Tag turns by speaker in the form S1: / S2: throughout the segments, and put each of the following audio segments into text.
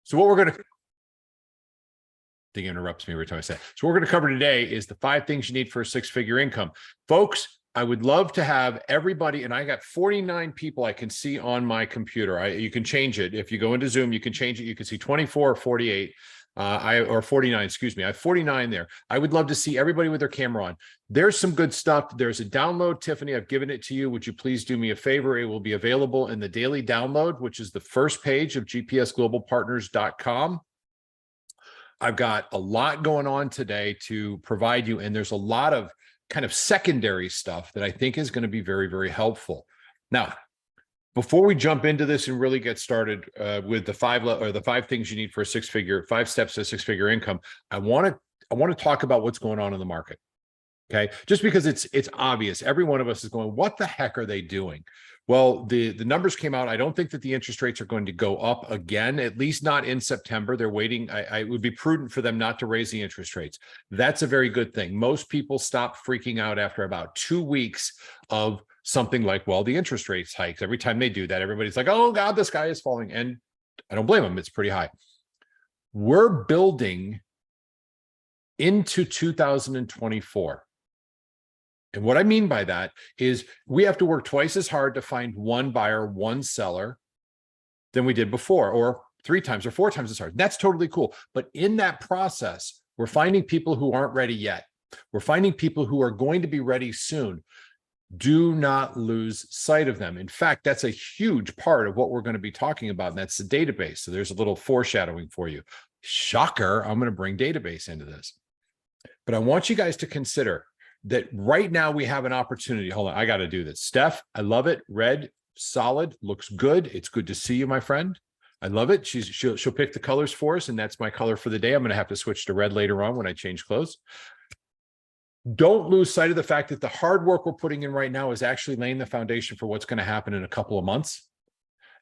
S1: So what we're going to, thing interrupts me every time I say it. So what we're going to cover today is the 5 things you need for a 6-figure income. Folks, I would love to have everybody, and I got 49 people I can see on my computer. You can change it. If you go into Zoom, you can change it. You can see 24 or 48. Or 49, excuse me. I have 49 there. I would love to see everybody with their camera on. There's some good stuff. There's a download, Tiffany. I've given it to you. Would you please do me a favor? It will be available in the daily download, which is the first page of gpsglobalpartners.com. I've got a lot going on today to provide you, and there's a lot of kind of secondary stuff that I think is going to be very, very helpful. Now, before we jump into this and really get started with the 5 things you need for a 5 steps to a 6-figure income, I want to talk about what's going on in the market. Okay, just because it's obvious, every one of us is going, what the heck are they doing? Well, the numbers came out. I don't think that the interest rates are going to go up again, at least not in September. They're waiting. It would be prudent for them not to raise the interest rates. That's a very good thing. Most people stop freaking out after about 2 weeks of something like, well, the interest rates hikes. Every time they do that, everybody's like, oh God, the sky is falling. And I don't blame them. It's pretty high. We're building into 2024. And what I mean by that is we have to work twice as hard to find one buyer, one seller than we did before, or 3 times or 4 times as hard. That's totally cool. But in that process, we're finding people who aren't ready yet. We're finding people who are going to be ready soon. Do not lose sight of them. In fact, that's a huge part of what we're going to be talking about, and that's the database. So there's a little foreshadowing for you. Shocker, I'm going to bring database into this. But I want you guys to consider that right now we have an opportunity. Hold on, I got to do this. Steph, I love it. Red, solid, looks good. It's good to see you, my friend. I love it. She'll pick the colors for us, and that's my color for the day. I'm going to have to switch to red later on when I change clothes. Don't lose sight of the fact that the hard work we're putting in right now is actually laying the foundation for what's going to happen in a couple of months.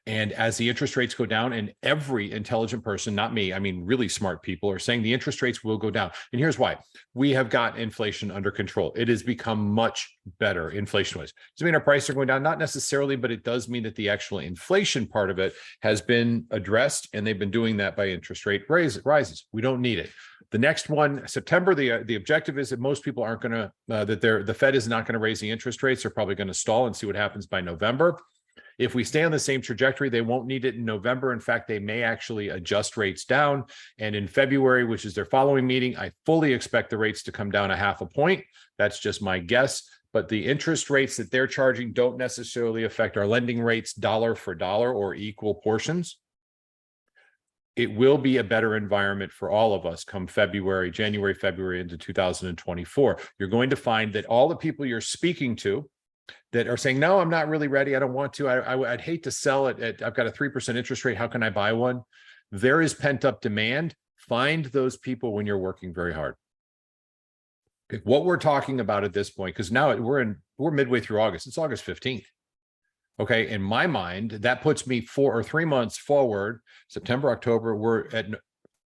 S1: And as the interest rates go down, and every intelligent person, not me, I mean, really smart people are saying the interest rates will go down. And here's why. We have got inflation under control. It has become much better inflation-wise. Does it mean our prices are going down? Not necessarily, but it does mean that the actual inflation part of it has been addressed, and they've been doing that by interest rate rises. We don't need it. The next one, September, the objective is that most people aren't going to, the Fed is not going to raise the interest rates. They're probably going to stall and see what happens by November. If we stay on the same trajectory, they won't need it in November. In fact, they may actually adjust rates down. And in February, which is their following meeting, I fully expect the rates to come down 0.5 point. That's just my guess. But the interest rates that they're charging don't necessarily affect our lending rates dollar for dollar or equal portions. It will be a better environment for all of us come January, February into 2024. You're going to find that all the people you're speaking to that are saying, no, I'm not really ready. I don't want to. I'd hate to sell it. I've got a 3% interest rate. How can I buy one? There is pent up demand. Find those people when you're working very hard. Okay, what we're talking about at this point, because now we're midway through August. It's August 15th. Okay, in my mind, that puts me 4 or 3 months forward. September, October, we're at,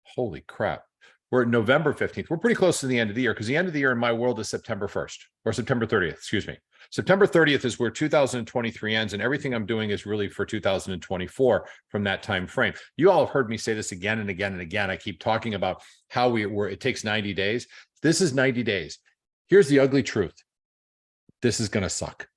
S1: holy crap. We're at November 15th. We're pretty close to the end of the year, because the end of the year in my world is September 1st, or September 30th, excuse me. September 30th is where 2023 ends, and everything I'm doing is really for 2024 from that time frame. You all have heard me say this again and again and again. I keep talking about how it takes 90 days. This is 90 days. Here's the ugly truth. This is going to suck.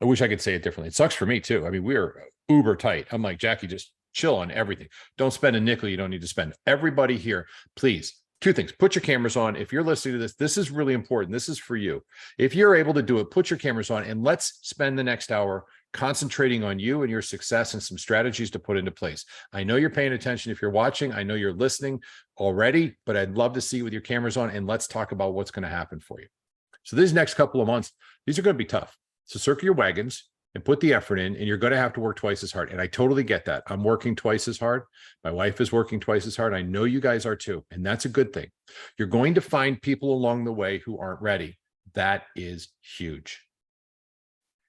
S1: I wish I could say it differently. It sucks for me too. I mean, we're uber tight. I'm like, Jackie, just chill on everything. Don't spend a nickel you don't need to spend. Everybody here, please. 2 things. Put your cameras on. If you're listening to this, this is really important. This is for you. If you're able to do it, put your cameras on, and let's spend the next hour concentrating on you and your success and some strategies to put into place. I know you're paying attention if you're watching. I know you're listening already, but I'd love to see you with your cameras on, and let's talk about what's going to happen for you. So these next couple of months, these are going to be tough. So circle your wagons and put the effort in, and you're going to have to work twice as hard. And I totally get that. I'm working twice as hard. My wife is working twice as hard. I know you guys are too. And that's a good thing. You're going to find people along the way who aren't ready. That is huge.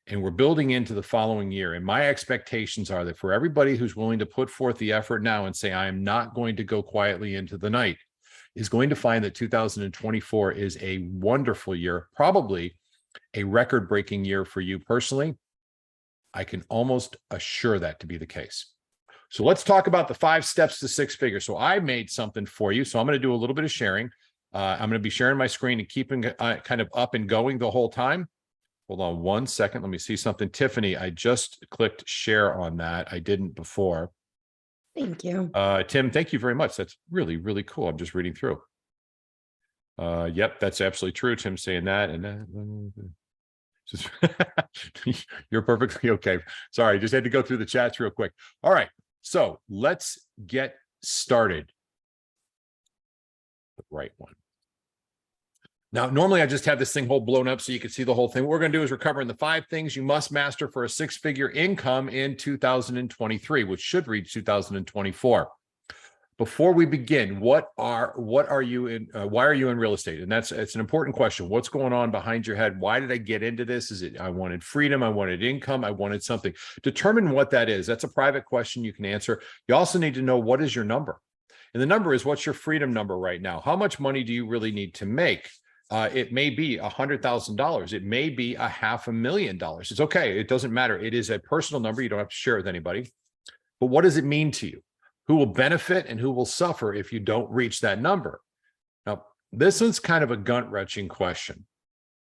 S1: And we're building into the following year. And my expectations are that for everybody who's willing to put forth the effort now and say, I am not going to go quietly into the night, is going to find that 2024 is a wonderful year, probably a record-breaking year for you personally. I can almost assure that to be the case. So let's talk about the 5 steps to 6 figures. So I made something for you. So I'm going to do a little bit of sharing. I'm going to be sharing my screen and keeping kind of up and going the whole time. Hold on one second. Let me see something. Tiffany, I just clicked share on that. I didn't before.
S2: Thank you.
S1: Tim, thank you very much. That's really, really cool. I'm just reading through. Yep, that's absolutely true. Tim's saying that. And you're perfectly okay. Sorry, just had to go through the chats real quick. All right, so let's get started. The right one. Now, normally I just have this thing whole blown up so you can see the whole thing. What we're going to do is we're covering the 5 things you must master for a 6-figure income in 2023, which should read 2024. Before we begin, what are you in? Why are you in real estate? And it's an important question. What's going on behind your head? Why did I get into this? Is it I wanted freedom? I wanted income? I wanted something. Determine what that is. That's a private question you can answer. You also need to know what is your number. And the number is what's your freedom number right now? How much money do you really need to make? It may be $100,000. It may be $500,000. It's okay. It doesn't matter. It is a personal number. You don't have to share it with anybody. But what does it mean to you? Who will benefit and who will suffer if you don't reach that number? Now, this is kind of a gut-wrenching question.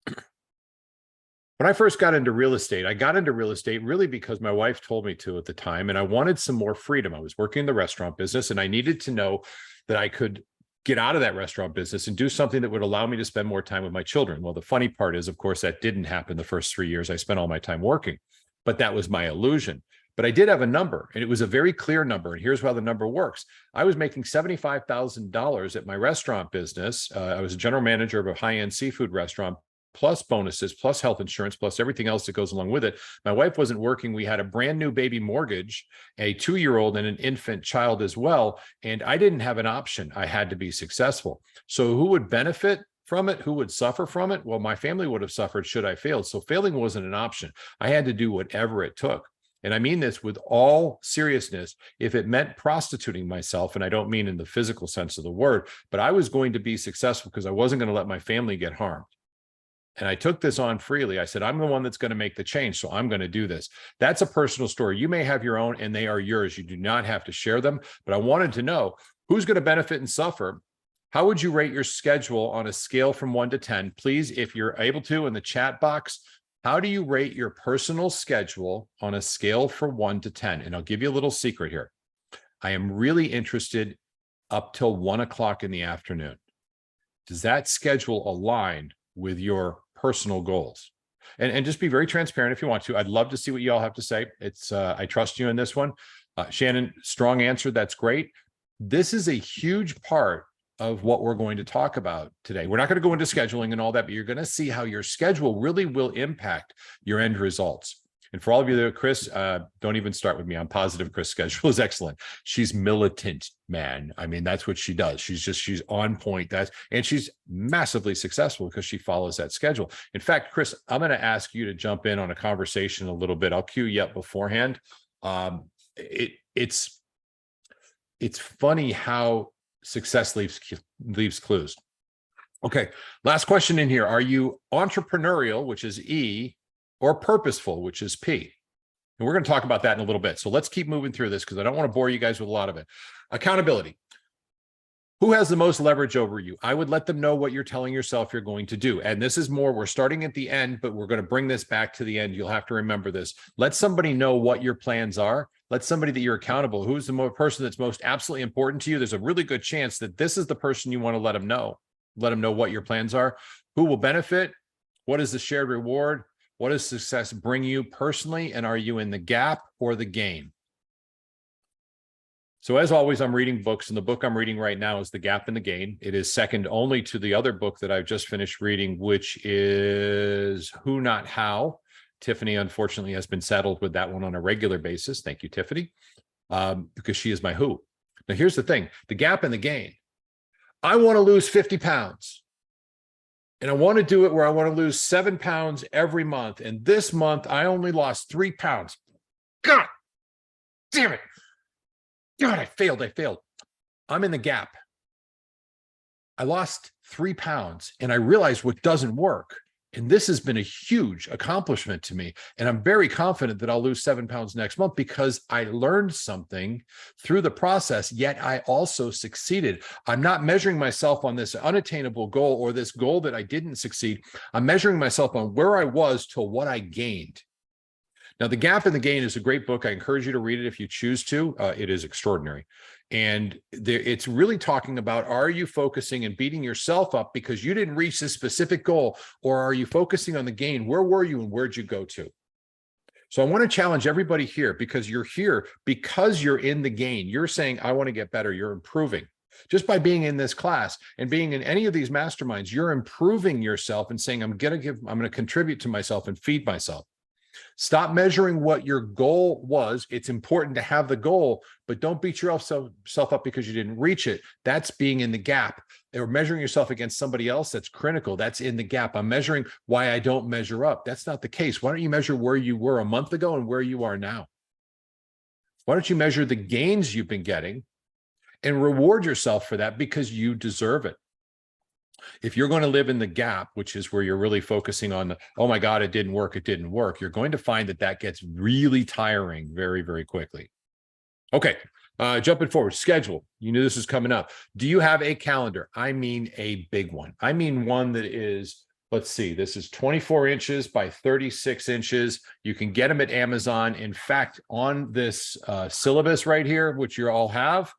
S1: When I first got into real estate, I got into real estate really because my wife told me to at the time, and I wanted some more freedom. I was working in the restaurant business, and I needed to know that I could get out of that restaurant business and do something that would allow me to spend more time with my children. Well, the funny part is, of course, that didn't happen the first 3 years. I spent all my time working, but that was my illusion. But I did have a number, and it was a very clear number. And here's how the number works. I was making $75,000 at my restaurant business. I was a general manager of a high-end seafood restaurant, plus bonuses, plus health insurance, plus everything else that goes along with it. My wife wasn't working. We had a brand new baby mortgage, a 2-year-old and an infant child as well. And I didn't have an option. I had to be successful. So who would benefit from it? Who would suffer from it? Well, my family would have suffered should I fail. So failing wasn't an option. I had to do whatever it took. And I mean this with all seriousness. If it meant prostituting myself, and I don't mean in the physical sense of the word, but I was going to be successful because I wasn't going to let my family get harmed. And I took this on freely. I said, I'm the one that's going to make the change, so I'm going to do this. That's a personal story. You may have your own, and they are yours. You do not have to share them. But I wanted to know who's going to benefit and suffer. How would you rate your schedule on a scale from 1 to 10? Please, if you're able to, in the chat box, how do you rate your personal schedule on a scale from 1 to 10? And I'll give you a little secret here. I am really interested up till 1 o'clock in the afternoon. Does that schedule align with your personal goals? And just be very transparent if you want to. I'd love to see what you all have to say. I trust you in this one. Shannon, strong answer. That's great. This is a huge part of what we're going to talk about today. We're not going to go into scheduling and all that, but you're going to see how your schedule really will impact your end results. And for all of you there, Chris, don't even start with me. I'm positive Chris' schedule is excellent. She's militant, man. I mean, that's what she does. She's on point. And she's massively successful because she follows that schedule. In fact, Chris, I'm going to ask you to jump in on a conversation a little bit. I'll cue you up beforehand. It's funny how success leaves clues. Okay, last question in here. Are you entrepreneurial, which is E, or purposeful, which is P? And we're going to talk about that in a little bit. So let's keep moving through this because I don't want to bore you guys with a lot of it. Accountability. Who has the most leverage over you? I would let them know what you're telling yourself you're going to do. And this is more, we're starting at the end, but we're going to bring this back to the end. You'll have to remember this. Let somebody know what your plans are. Let somebody that you're accountable. Who's the person that's most absolutely important to you? There's a really good chance that this is the person you want to let them know. Let them know what your plans are. Who will benefit? What is the shared reward? What does success bring you personally? And are you in the gap or the gain? So as always, I'm reading books, and the book I'm reading right now is The Gap and the Gain. It is second only to the other book that I've just finished reading, which is Who Not How. Tiffany, unfortunately, has been saddled with that one on a regular basis. Thank you, Tiffany, because she is my who. Now, here's the thing, The Gap and the Gain. I want to lose 50 pounds. And I want to do it where I want to lose 7 pounds every month. And this month, I only lost 3 pounds. God damn it. God, I failed. I'm in the gap. I lost 3 pounds, and I realized what doesn't work And this has been a huge accomplishment to me. And I'm very confident that I'll lose 7 pounds next month because I learned something through the process, yet I also succeeded. I'm not measuring myself on this unattainable goal or this goal that I didn't succeed. I'm measuring myself on where I was to what I gained. Now, The Gap and the Gain is a great book. I encourage you to read it if you choose to. It is extraordinary. And it's really talking about, are you focusing and beating yourself up because you didn't reach this specific goal, or are you focusing on the gain? Where were you and where'd you go to? So I want to challenge everybody here, because you're here because you're in the gain. You're saying, I want to get better. You're improving. Just by being in this class and being in any of these masterminds, you're improving yourself and saying, I'm going to contribute to myself and feed myself. Stop measuring what your goal was. It's important to have the goal, but don't beat yourself up because you didn't reach it. That's being in the gap. Or measuring yourself against somebody else, that's critical. That's in the gap. I'm measuring why I don't measure up. That's not the case. Why don't you measure where you were a month ago and where you are now? Why don't you measure the gains you've been getting and reward yourself for that, because you deserve it? If you're going to live in the gap, which is where you're really focusing on, oh my God, it didn't work, you're going to find that that gets really tiring very, very quickly. Okay, jumping forward, schedule. You knew this was coming up. Do you have a calendar? I mean a big one. I mean one that is, let's see, this is 24 inches by 36 inches. You can get them at Amazon. In fact, on this syllabus right here, which you all have,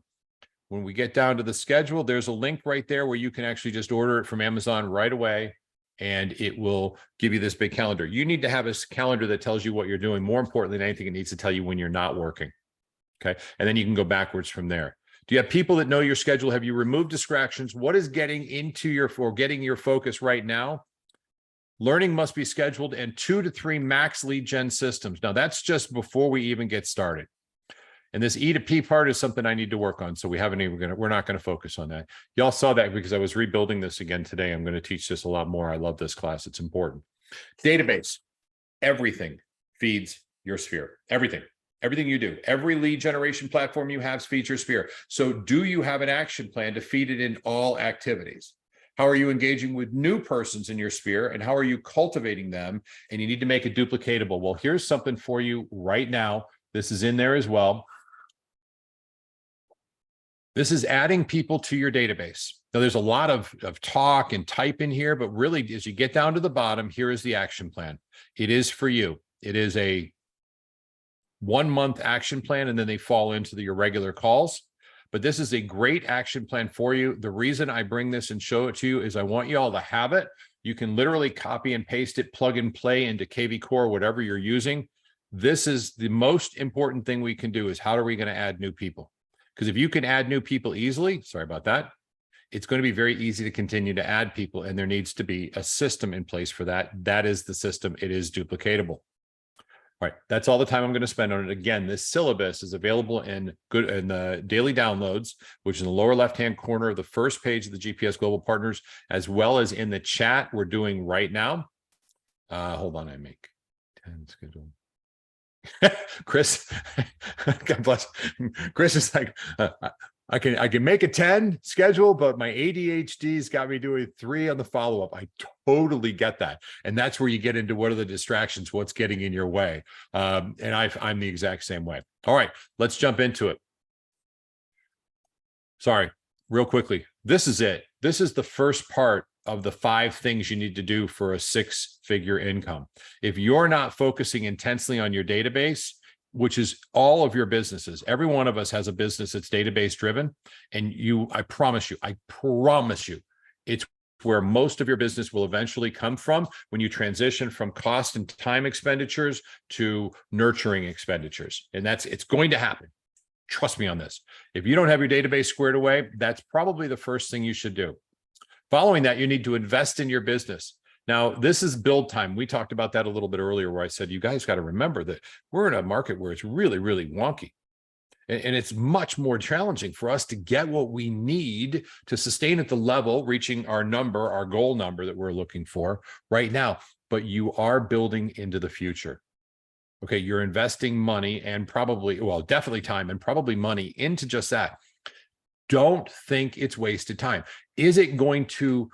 S1: when we get down to the schedule, there's a link right there where you can actually just order it from Amazon right away, and it will give you this big calendar. You need to have a calendar that tells you what you're doing. More importantly than anything, it needs to tell you when you're not working. Okay. And then you can go backwards from there. Do you have people that know your schedule? Have you removed distractions? What is getting your focus right now? Learning must be scheduled, and 2 to 3 max lead gen systems. Now, that's just before we even get started. And this E to P part is something I need to work on. So we're not going to focus on that. Y'all saw that because I was rebuilding this again today. I'm going to teach this a lot more. I love this class. It's important. Database. Everything feeds your sphere. Everything you do. Every lead generation platform you have feeds your sphere. So do you have an action plan to feed it in all activities? How are you engaging with new persons in your sphere, and how are you cultivating them? And you need to make it duplicatable. Well, here's something for you right now. This is in there as well. This is adding people to your database. Now, there's a lot of talk and type in here, but really, as you get down to the bottom, here is the action plan. It is for you. It is a 1-month action plan, and then they fall into your regular calls. But this is a great action plan for you. The reason I bring this and show it to you is I want you all to have it. You can literally copy and paste it, plug and play into KV Core, whatever you're using. This is the most important thing we can do, is how are we going to add new people? Because if you can add new people easily, sorry about that, it's going to be very easy to continue to add people, and there needs to be a system in place for that. That is the system. It is duplicatable. All right, that's all the time I'm going to spend on it. Again, this syllabus is available in the daily downloads, which is in the lower left-hand corner of the first page of the GPS Global Partners, as well as in the chat we're doing right now. Hold on, I make 10 schedule. Chris, God bless. Chris is like, I can make a 10 schedule, but my ADHD's got me doing 3 on the follow-up. I totally get that. And that's where you get into what are the distractions, what's getting in your way. And I'm the exact same way. All right, let's jump into it. Sorry, real quickly. This is it. This is the first part of the 5 things you need to do for a 6-figure income. If you're not focusing intensely on your database, which is all of your businesses, every one of us has a business that's database driven, and I promise you, it's where most of your business will eventually come from when you transition from cost and time expenditures to nurturing expenditures. And it's going to happen. Trust me on this. If you don't have your database squared away, that's probably the first thing you should do. Following that, you need to invest in your business. Now, this is build time. We talked about that a little bit earlier, where I said, you guys got to remember that we're in a market where it's really, really wonky. And it's much more challenging for us to get what we need to sustain at the level, reaching our goal number that we're looking for right now. But you are building into the future. Okay, you're investing money and definitely time and probably money into just that. Don't think it's wasted time. Is it going to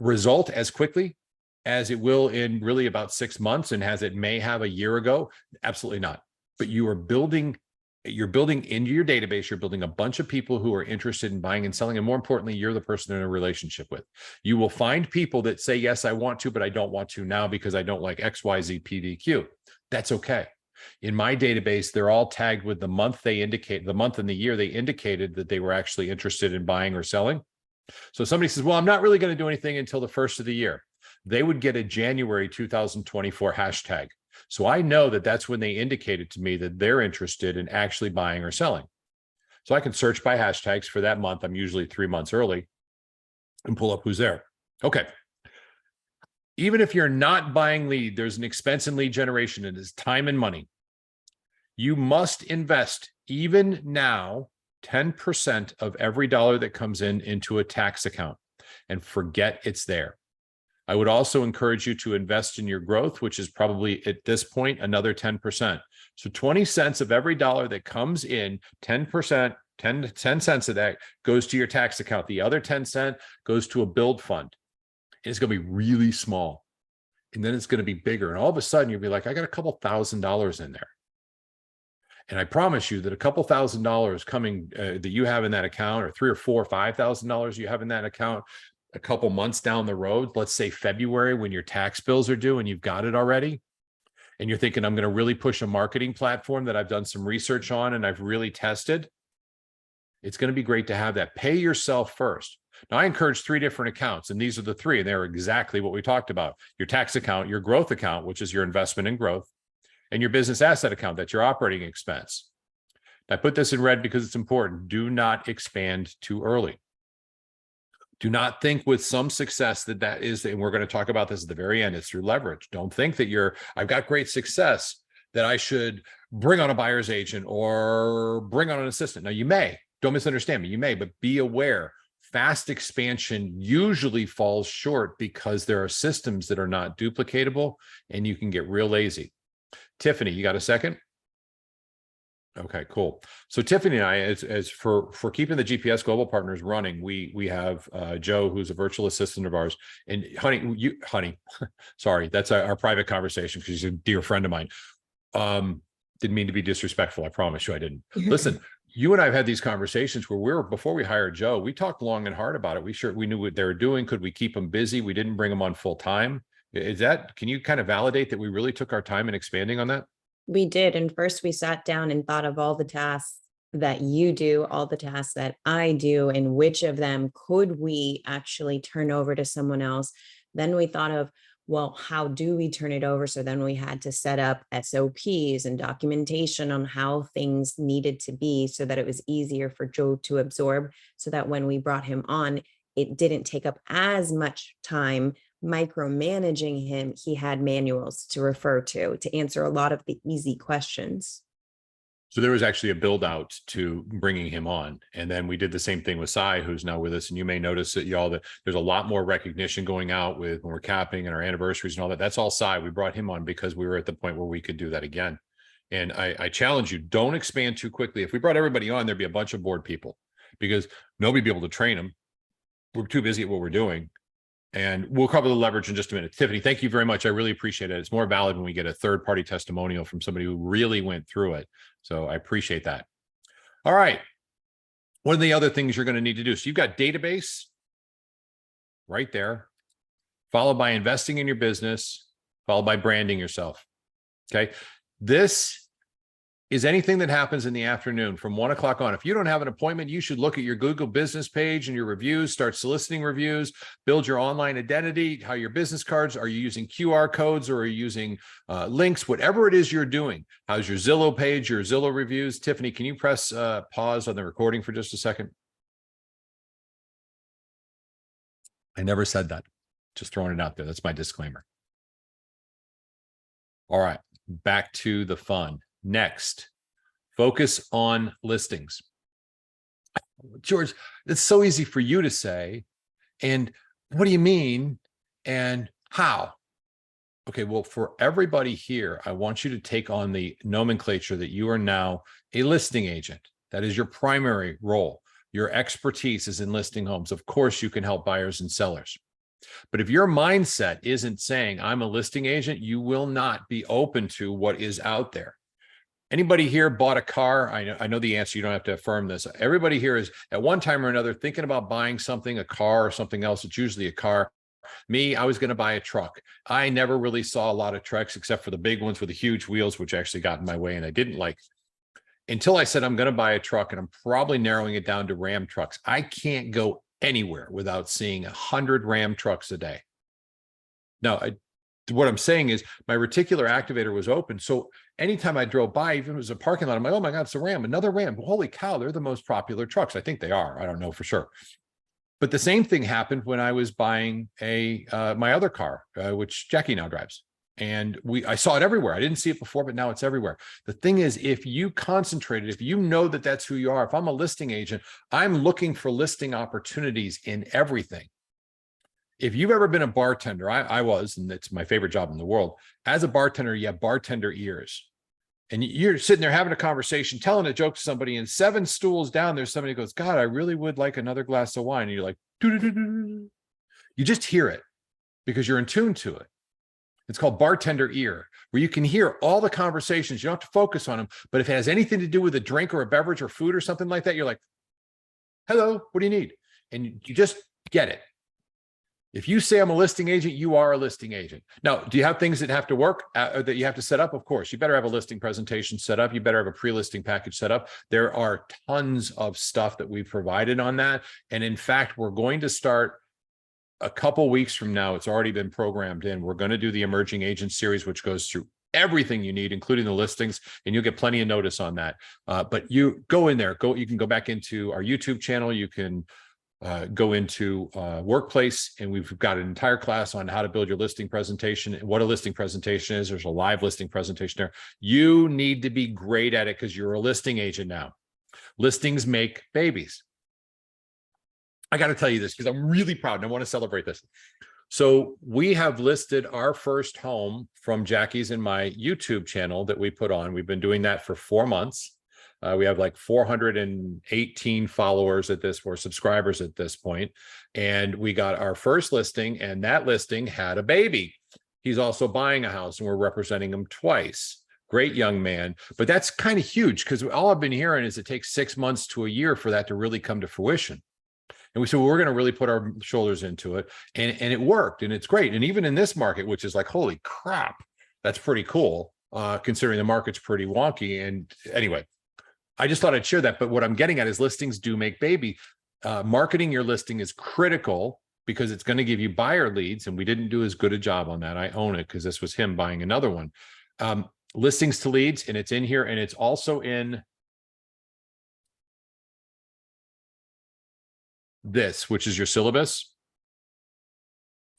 S1: result as quickly? as it will in really about 6 months and as it may have a year ago? Absolutely not. But you're building into your database, you're building a bunch of people who are interested in buying and selling. And more importantly, you're the person in a relationship with. You will find people that say, yes, I want to, but I don't want to now because I don't like XYZ PDQ. That's okay. In my database, they're all tagged with the month and the year they indicated that they were actually interested in buying or selling. So somebody says, well, I'm not really going to do anything until the first of the year. They would get a January 2024 hashtag. So I know that that's when they indicated to me that they're interested in actually buying or selling. So I can search by hashtags for that month. I'm usually 3 months early and pull up who's there. Okay. Even if you're not buying lead, there's an expense in lead generation. It is time and money. You must invest even now 10% of every dollar that comes in into a tax account and forget it's there. I would also encourage you to invest in your growth, which is probably at this point another 10%. So 20 cents of every dollar that comes in, 10%, 10 cents of that goes to your tax account. The other 10 cents goes to a build fund. It's going to be really small. And then it's going to be bigger. And all of a sudden you'll be like, I got a couple $1,000s in there. And I promise you that a couple $1,000s coming that you have in that account, or $3,000 or $4,000 or $5,000 you have in that account, a couple months down the road, let's say February, when your tax bills are due and you've got it already, and you're thinking, I'm going to really push a marketing platform that I've done some research on and I've really tested. It's going to be great to have that. Pay yourself first. Now, I encourage 3 different accounts, and these are the 3, and they're exactly what we talked about. Your tax account, your growth account, which is your investment in growth, and your business asset account, that's your operating expense. I put this in red because it's important. Do not expand too early. Do not think with some success that is, and we're going to talk about this at the very end, it's through leverage. Don't think that I've got great success, that I should bring on a buyer's agent or bring on an assistant. Now, you may, don't misunderstand me, you may, but be aware, fast expansion usually falls short because there are systems that are not duplicatable and you can get real lazy. Tiffany, you got a second? Okay, cool. So Tiffany and I, as for keeping the GPS Global Partners running, we have Joe, who's a virtual assistant of ours, and honey, sorry, that's our private conversation because she's a dear friend of mine. Didn't mean to be disrespectful. I promise you I didn't. Listen, you and I have had these conversations where before we hired Joe, we talked long and hard about it. We knew what they were doing. Could we keep them busy? We didn't bring them on full time. Can you kind of validate that we really took our time in expanding on that?
S2: We did. And first we sat down and thought of all the tasks that you do, all the tasks that I do, and which of them could we actually turn over to someone else. Then we thought of, well, how do we turn it over? So then we had to set up SOPs and documentation on how things needed to be so that it was easier for Joe to absorb, so that when we brought him on, it didn't take up as much time micromanaging him. He had manuals to refer to answer a lot of the easy questions.
S1: So there was actually a build out to bringing him on. And then we did the same thing with Sai, who's now with us. And you may notice that that there's a lot more recognition going out with when we're capping and our anniversaries and all that. That's all Sai. We brought him on because we were at the point where we could do that again. And I challenge you, don't expand too quickly. If we brought everybody on, there'd be a bunch of bored people because nobody'd be able to train them. We're too busy at what we're doing. And we'll cover the leverage in just a minute. Tiffany, thank you very much. I really appreciate it. It's more valid when we get a third-party testimonial from somebody who really went through it. So I appreciate that. All right. One of the other things you're going to need to do. So you've got database right there, followed by investing in your business, followed by branding yourself. Okay. This is anything that happens in the afternoon from 1 o'clock on. If you don't have an appointment, you should look at your Google business page and your reviews, start soliciting reviews, build your online identity, how your business cards, are you using QR codes or are you using links, whatever it is you're doing. How's your Zillow page, your Zillow reviews? Tiffany, can you press pause on the recording for just a second? I never said that. Just throwing it out there. That's my disclaimer. All right, back to the fun. Next, focus on listings. George, it's so easy for you to say. And what do you mean? And how? Okay, well, for everybody here, I want you to take on the nomenclature that you are now a listing agent. That is your primary role. Your expertise is in listing homes. Of course, you can help buyers and sellers. But if your mindset isn't saying I'm a listing agent, you will not be open to what is out there. Anybody here bought a car? I know the answer. You don't have to affirm this. Everybody here is at one time or another thinking about buying something, a car or something else. It's usually a car. Me, I was going to buy a truck. I never really saw a lot of trucks except for the big ones with the huge wheels, which actually got in my way and I didn't like. Until I said I'm going to buy a truck, and I'm probably narrowing it down to Ram trucks. I can't go anywhere without seeing 100 Ram trucks a day. Now, what I'm saying is my reticular activator was open. So anytime I drove by, even if it was a parking lot, I'm like, oh my God, it's a Ram, another Ram. Holy cow, they're the most popular trucks. I think they are. I don't know for sure. But the same thing happened when I was buying my other car, which Jackie now drives. And I saw it everywhere. I didn't see it before, but now it's everywhere. The thing is, if you concentrated, if you know that that's who you are, if I'm a listing agent, I'm looking for listing opportunities in everything. If you've ever been a bartender, I was, and it's my favorite job in the world. As a bartender, you have bartender ears. And you're sitting there having a conversation, telling a joke to somebody, and 7 stools down, there's somebody who goes, God, I really would like another glass of wine. And you're like, doo-doo-doo-doo-doo. You just hear it because you're in tune to it. It's called bartender ear, where you can hear all the conversations. You don't have to focus on them, but if it has anything to do with a drink or a beverage or food or something like that, you're like, hello, what do you need? And you just get it. If you say I'm a listing agent, you are a listing agent. Now, do you have things that have to work, that you have to set up? Of course, you better have a listing presentation set up. You better have a pre-listing package set up. There are tons of stuff that we've provided on that. And in fact, we're going to start a couple weeks from now. It's already been programmed in. We're going to do the Emerging Agent series, which goes through everything you need, including the listings, and you'll get plenty of notice on that. But you go in there, you can go back into our YouTube channel. You can go into Workplace, and we've got an entire class on how to build your listing presentation and what a listing presentation is. There's a live listing presentation there. You need to be great at it because you're a listing agent now. Listings make babies. I got to tell you this because I'm really proud and I want to celebrate this. So we have listed our first home from Jackie's and my YouTube channel that we put on. We've been doing that for 4 months. We have like 418 followers at this, or subscribers at this point. And we got our first listing, and that listing had a baby. He's also buying a house, and we're representing him twice. Great young man. But that's kind of huge because all I've been hearing is it takes 6 months to a year for that to really come to fruition. And we said, well, we're going to really put our shoulders into it. And it worked, and it's great. And even in this market, which is like, holy crap, that's pretty cool, considering the market's pretty wonky. And anyway, I just thought I'd share that. But what I'm getting at is listings do make baby. Marketing your listing is critical because it's going to give you buyer leads. And we didn't do as good a job on that. I own it because this was him buying another one. Listings to leads, and it's in here, and it's also in this, which is your syllabus.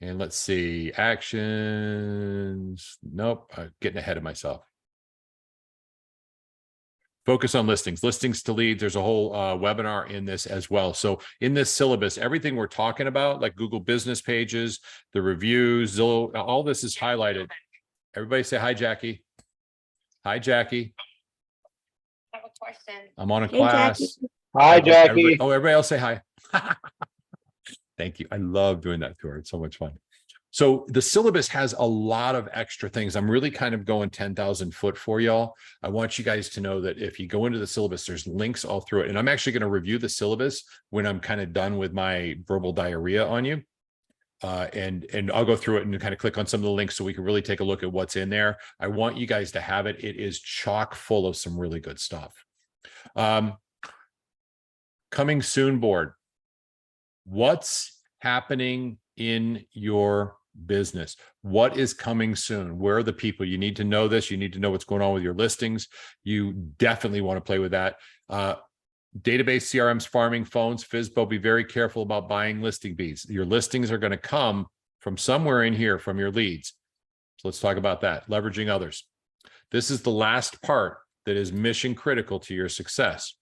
S1: And let's see, actions. Nope, I'm getting ahead of myself. Focus on listings, listings to leads. There's a whole webinar in this as well. So in this syllabus, everything we're talking about, like Google business pages, the reviews, Zillow, all this is highlighted. Everybody say hi, Jackie. Hi, Jackie.
S3: I have a question.
S1: I'm on a
S2: Hey,
S1: class.
S2: Jackie.
S4: Hi, Jackie.
S1: Everybody else say hi. Thank you. I love doing that to her. It's so much fun. So the syllabus has a lot of extra things. I'm really kind of going 10,000 foot for y'all. I want you guys to know that if you go into the syllabus, there's links all through it. And I'm actually going to review the syllabus when I'm kind of done with my verbal diarrhea on you. And I'll go through it and kind of click on some of the links so we can really take a look at what's in there. I want you guys to have it. It is chock full of some really good stuff. Coming soon board. What's happening in your business? What is coming soon? Where are the people? You need to know this. You need to know what's going on with your listings. You definitely want to play with that. Database, CRMs, farming, phones, FSBO, be very careful about buying listing beats. Your listings are going to come from somewhere in here from your leads. So let's talk about that. Leveraging others. This is the last part that is mission critical to your success.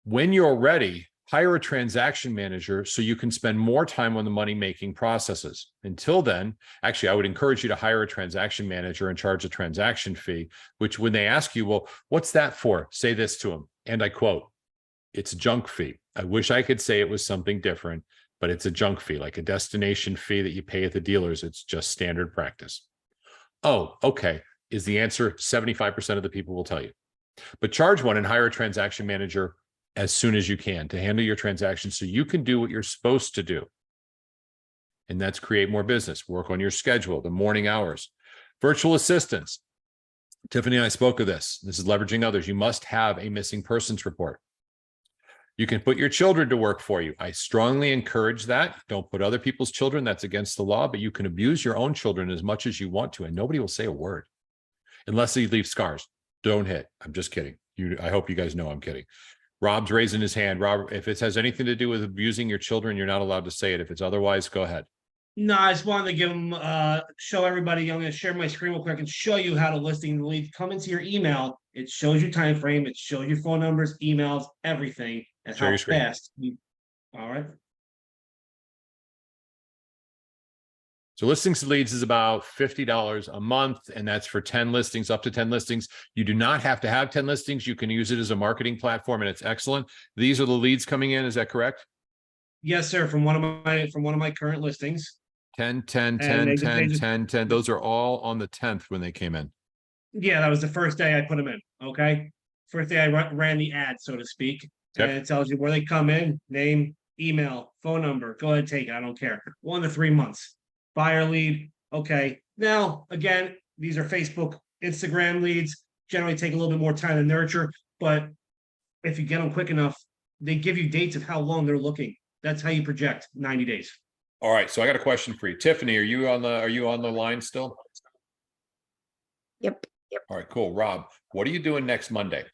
S1: When you're ready, hire a transaction manager so you can spend more time on the money-making processes. Until then, actually, I would encourage you to hire a transaction manager and charge a transaction fee, which when they ask you, well, what's that for? Say this to them. And I quote, it's a junk fee. I wish I could say it was something different, but it's a junk fee, like a destination fee that you pay at the dealers. It's just standard practice. Oh, okay. Is the answer 75% of the people will tell you. But charge one and hire a transaction manager as soon as you can to handle your transactions so you can do what you're supposed to do. And that's create more business, work on your schedule, the morning hours. Virtual assistants. Tiffany and I spoke of this. This is leveraging others. You must have a missing persons report. You can put your children to work for you. I strongly encourage that. Don't put other people's children. That's against the law, but you can abuse your own children as much as you want to, and nobody will say a word unless they leave scars. Don't hit. I'm just kidding. I hope you guys know I'm kidding. Rob's raising his hand. Rob, if it has anything to do with abusing your children, you're not allowed to say it. If it's otherwise, go ahead.
S4: No, I just wanted to give them, show everybody. I'm going to share my screen real quick and show you how to listing the lead. Come into your email. It shows your time frame. It shows your phone numbers, emails, everything, and
S1: Share
S4: how
S1: your screen.
S4: fast. All right.
S1: So listings to leads is about $50 a month, and that's for 10 listings, up to 10 listings. You do not have to have 10 listings. You can use it as a marketing platform, and it's excellent. These are the leads coming in. Is that correct?
S4: Yes, sir. From one of my current listings.
S1: 10, 10,
S4: And
S1: 10,
S4: they
S1: 10,
S4: just-
S1: 10, 10. Those are all on the 10th when they came in.
S4: Yeah, that was the first day I put them in. Okay. First day I ran the ad, so to speak.
S1: Yep.
S4: And it tells you where they come in, name, email, phone number. Go ahead, take it. I don't care. 1 to 3 months. Buyer lead. Okay. Now, again, these are Facebook, Instagram leads. Generally take a little bit more time to nurture, but if you get them quick enough, they give you dates of how long they're looking. That's how you project 90 days.
S1: All right. So I got a question for you. Tiffany, are you on the line still?
S2: Yep.
S1: All right, cool. Rob, what are you doing next Monday?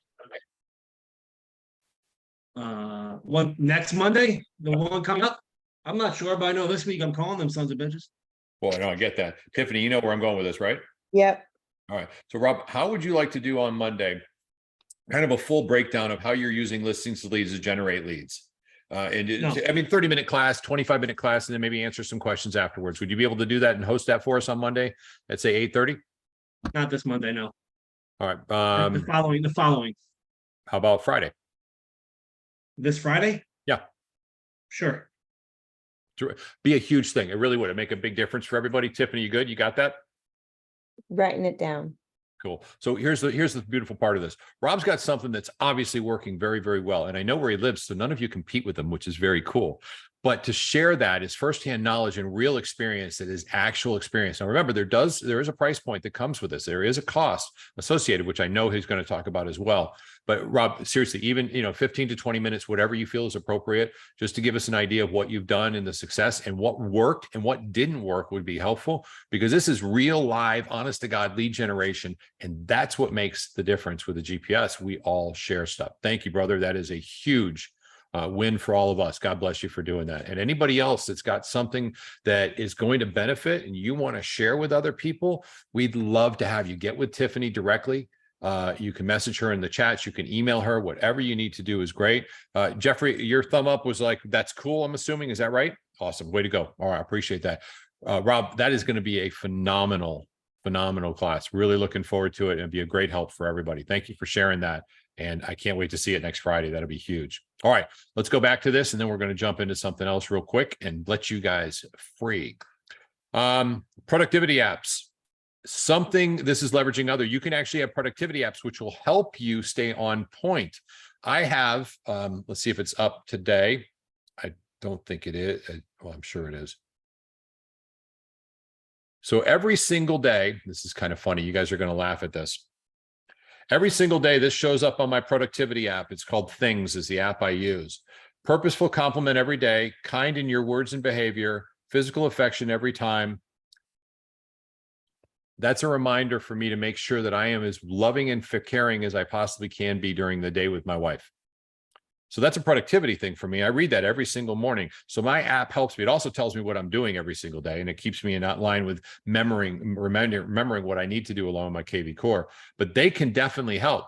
S4: What next Monday? The one coming up? I'm not sure, but I know this week I'm calling them sons of bitches.
S1: Well, no, I get that. Tiffany, you know where I'm going with this, right?
S2: Yep.
S1: All right. So Rob, how would you like to do on Monday? Kind of a full breakdown of how you're using listings to leads to generate leads.
S4: No.
S1: 30-minute class, 25-minute class, and then maybe answer some questions afterwards. Would you be able to do that and host that for us on Monday at say 8:30?
S4: Not this Monday, no.
S1: All right.
S4: The following.
S1: How about Friday?
S4: This Friday?
S1: Yeah.
S4: Sure.
S1: Be a huge thing. It really would. It'd make a big difference for everybody. Tiffany, you good? You got that?
S2: Writing it down.
S1: Cool. So here's the beautiful part of this. Rob's got something that's obviously working very, very well. And I know where he lives, so none of you compete with him, which is very cool. But to share that is firsthand knowledge and real experience that is actual experience. Now, remember, there is a price point that comes with this. There is a cost associated, which I know he's going to talk about as well. But Rob, seriously, even 15 to 20 minutes, whatever you feel is appropriate, just to give us an idea of what you've done and the success and what worked and what didn't work would be helpful, because this is real, live, honest to God lead generation. And that's what makes the difference with the GPS. We all share stuff. Thank you, brother. That is a huge win for all of us. God bless you for doing that. And anybody else that's got something that is going to benefit and you want to share with other people, we'd love to have you. Get with Tiffany directly. You can message her in the chats. You can email her. Whatever you need to do is great. Jeffrey, your thumb up was like, that's cool, I'm assuming. Is that right? Awesome. Way to go. All right. I appreciate that. Rob, that is going to be a phenomenal class. Really looking forward to it, and be a great help for everybody. Thank you for sharing that. And I can't wait to see it next Friday. That'll be huge. All right, let's go back to this, and then we're going to jump into something else real quick and let you guys free. Productivity apps. This is leveraging other. You can actually have productivity apps, which will help you stay on point. I have, let's see if it's up today. I don't think it is. Well, I'm sure it is. So every single day, this is kind of funny. You guys are going to laugh at this. Every single day, this shows up on my productivity app. It's called Things, is the app I use. Purposeful compliment every day, kind in your words and behavior, physical affection every time. That's a reminder for me to make sure that I am as loving and caring as I possibly can be during the day with my wife. So that's a productivity thing for me. I read that every single morning. So my app helps me. It also tells me what I'm doing every single day, and it keeps me in that line with remembering what I need to do along with my KV core. But they can definitely help.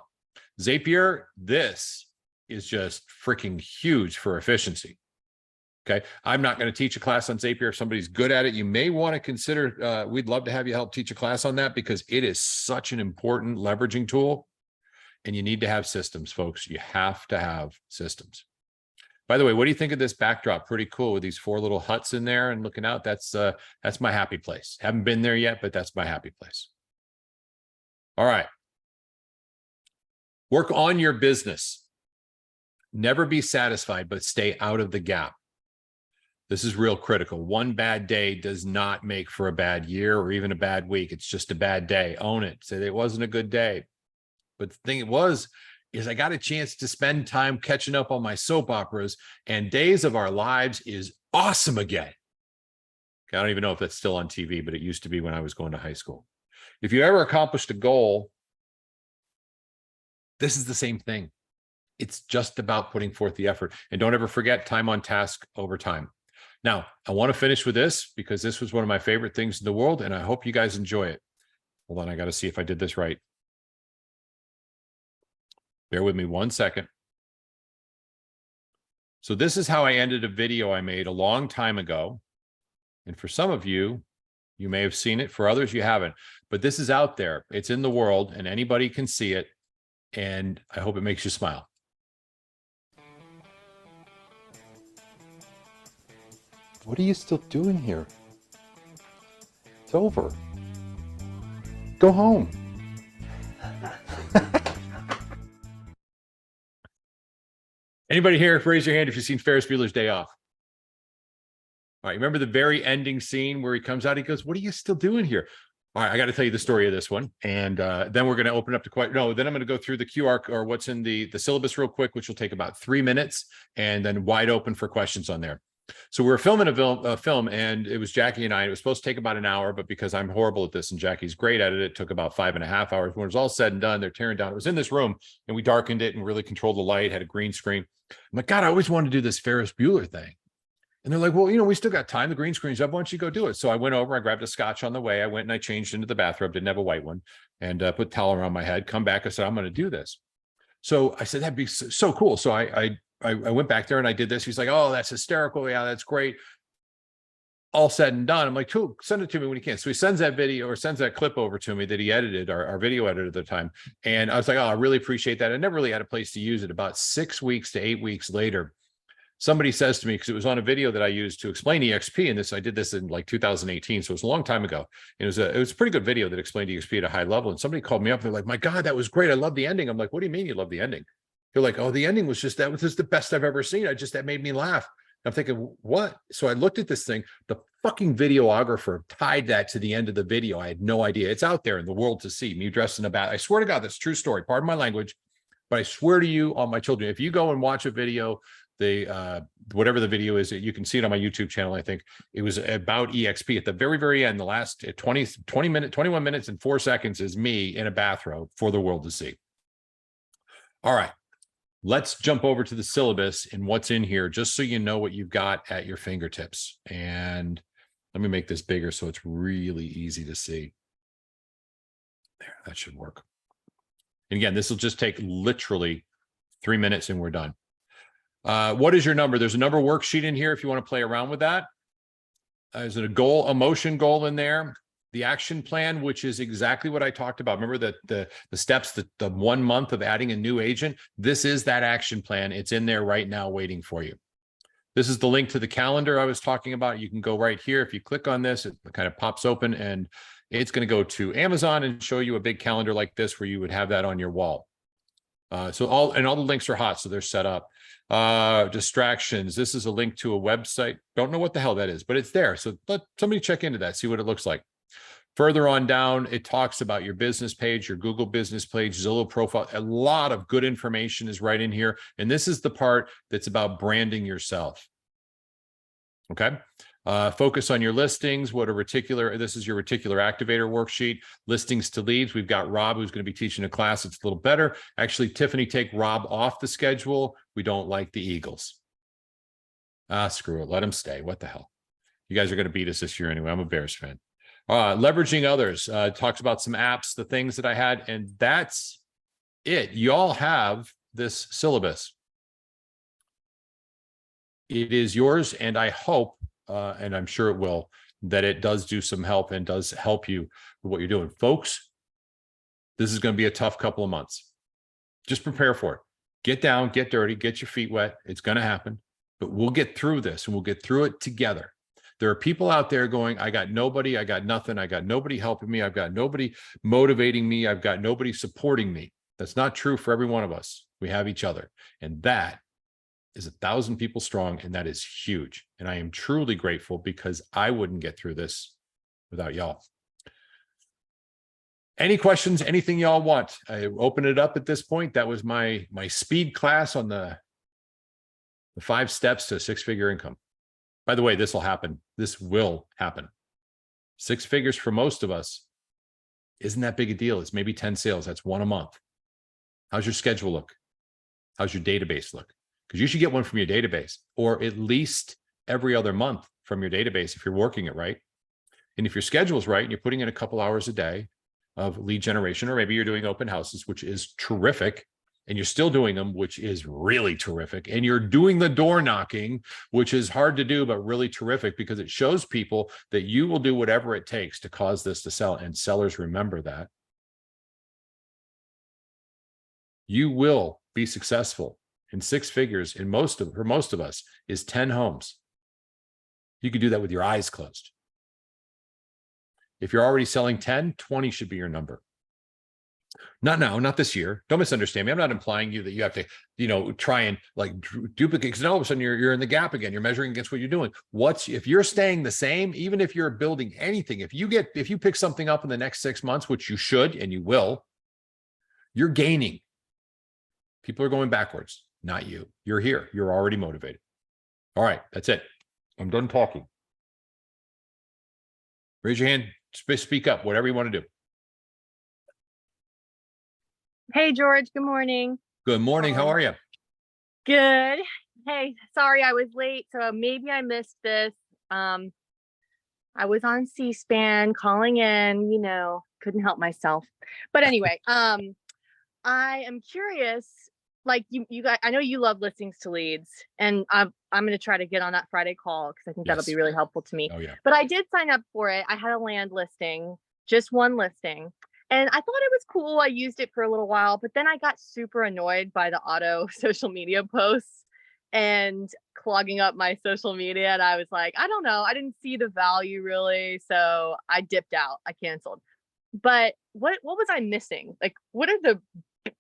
S1: Zapier, this is just freaking huge for efficiency. Okay. I'm not going to teach a class on Zapier. If somebody's good at it, you may want to consider, we'd love to have you help teach a class on that, because it is such an important leveraging tool. And you need to have systems, folks. You have to have systems. By the way, what do you think of this backdrop? Pretty cool with these 4 little huts in there and looking out. That's my happy place. Haven't been there yet, but that's my happy place. All right. Work on your business. Never be satisfied, but stay out of the gap. This is real critical. One bad day does not make for a bad year or even a bad week. It's just a bad day. Own it. Say it wasn't a good day. But the thing is I got a chance to spend time catching up on my soap operas, and Days of Our Lives is awesome again. I don't even know if that's still on TV, but it used to be when I was going to high school. If you ever accomplished a goal, this is the same thing. It's just about putting forth the effort. And don't ever forget time on task over time. Now, I want to finish with this because this was one of my favorite things in the world, and I hope you guys enjoy it. Hold on, I got to see if I did this right. Bear with me 1 second. So this is how I ended a video I made a long time ago. And for some of you, you may have seen it. For others, you haven't. But this is out there. It's in the world, and anybody can see it. And I hope it makes you smile.
S5: What are you still doing here? It's over. Go home.
S1: Anybody here, raise your hand if you've seen Ferris Bueller's Day Off. All right, remember the very ending scene where he comes out, he goes, what are you still doing here? All right, I got to tell you the story of this one. And then we're going to open up to then I'm going to go through the QR or what's in the syllabus real quick, which will take about 3 minutes, and then wide open for questions on there. So we were filming a film, and it was Jackie and I. It was supposed to take about an hour, but because I'm horrible at this and Jackie's great at it, it took about 5.5 hours. When it was all said and done, they're tearing down. It was in this room, and we darkened it and really controlled the light, had a green screen. I'm like, God, I always wanted to do this Ferris Bueller thing. And they're like, well, we still got time. The green screen's up. Why don't you go do it? So I went over, I grabbed a scotch on the way. I went and I changed into the bathrobe, didn't have a white one, and put towel around my head, come back. I said, I'm going to do this. So I said, that'd be so cool. So I went back there and I did this. He's like, oh, that's hysterical. Yeah, that's great. All said and done. I'm like, cool, send it to me when you can. So he sends that video or sends that clip over to me that he edited, our video editor at the time. And I was like, oh, I really appreciate that. I never really had a place to use it. About 6 weeks to 8 weeks later, somebody says to me, because it was on a video that I used to explain EXP, and I did this in like 2018, so it was a long time ago. It was a pretty good video that explained EXP at a high level. And somebody called me up. They're like, my God, that was great. I love the ending. I'm like, what do you mean you love the ending? They're like, oh, the ending was just the best I've ever seen. That made me laugh. I'm thinking, what? So I looked at this thing. The fucking videographer tied that to the end of the video. I had no idea. It's out there in the world to see. Me dressed in a bat. I swear to God, that's a true story. Pardon my language, but I swear to you on my children, if you go and watch a video, whatever the video is, you can see it on my YouTube channel. I think it was about EXP at the very, very end. The last 21 minutes and 4 seconds is me in a bathrobe for the world to see. All right. Let's jump over to the syllabus and what's in here, just so you know what you've got at your fingertips. And let me make this bigger so it's really easy to see. There, that should work. And again, this will just take literally 3 minutes and we're done. What is your number? There's a number worksheet in here if you want to play around with that. Is it a motion goal in there? The action plan, which is exactly what I talked about. Remember that the steps, the 1 month of adding a new agent, this is that action plan. It's in there right now waiting for you. This is the link to the calendar I was talking about. You can go right here. If you click on this, it kind of pops open and it's going to go to Amazon and show you a big calendar like this where you would have that on your wall. So all the links are hot, so they're set up. Distractions. This is a link to a website. Don't know what the hell that is, but it's there. So let somebody check into that, see what it looks like. Further on down, it talks about your business page, your Google business page, Zillow profile. A lot of good information is right in here. And this is the part that's about branding yourself. Okay. Focus on your listings. This is your reticular activator worksheet. Listings to leads. We've got Rob, who's going to be teaching a class. It's a little better. Actually, Tiffany, take Rob off the schedule. We don't like the Eagles. Screw it. Let them stay. What the hell? You guys are going to beat us this year anyway. I'm a Bears fan. Leveraging others. Talks about some apps, the things that I had, and that's it. Y'all have this syllabus. It is yours, and I hope, and I'm sure it will, that it does do some help and does help you with what you're doing. Folks, this is going to be a tough couple of months. Just prepare for it. Get down, get dirty, get your feet wet. It's going to happen. but we'll get through this and we'll get through it together. There are people out there going, I got nobody, I got nothing, I got nobody helping me, I've got nobody motivating me, I've got nobody supporting me. That's not true for every one of us. We have each other. And that is 1,000 people strong, and that is huge. And I am truly grateful because I wouldn't get through this without y'all. Any questions, anything y'all want? I open it up at this point. That was my speed class on the 5 steps to 6-figure income. By the way, this will happen. This will happen. 6 figures for most of us isn't that big a deal. It's maybe 10 sales. That's 1 a month. How's your schedule look? How's your database look? Because you should get one from your database, or at least every other month from your database if you're working it right. And if your schedule is right and you're putting in a couple hours a day of lead generation, or maybe you're doing open houses, which is terrific, and you're still doing them, which is really terrific. And you're doing the door knocking, which is hard to do, but really terrific because it shows people that you will do whatever it takes to cause this to sell. And sellers remember that. You will be successful in 6 figures for most of us is 10 homes. You can do that with your eyes closed. If you're already selling 10, 20 should be your number. Not now, not this year. Don't misunderstand me. I'm not implying that you have to, try and like duplicate, because then all of a sudden you're in the gap again. You're measuring against what you're doing. If you're staying the same, even if you're building anything, if you pick something up in the next 6 months, which you should, and you will, you're gaining. People are going backwards, not you. You're here. You're already motivated. All right, that's it. I'm done talking. Raise your hand, speak up, whatever you want to do.
S6: Hey, George. Good morning.
S1: Good morning. How are you?
S6: Good. Hey, sorry I was late, so maybe I missed this. I was on C-SPAN calling in, couldn't help myself. But anyway, I am curious, like you guys, I know you love listings to leads, and I'm going to try to get on that Friday call because I think that'll
S1: Yes.
S6: be really helpful to me.
S1: Oh, yeah.
S6: But I did sign up for it. I had a land listing, just one listing. And I thought it was cool. I used it for a little while, but then I got super annoyed by the auto social media posts and clogging up my social media. And I was like, I don't know. I didn't see the value really. So I dipped out. I canceled. But what was I missing? Like, what are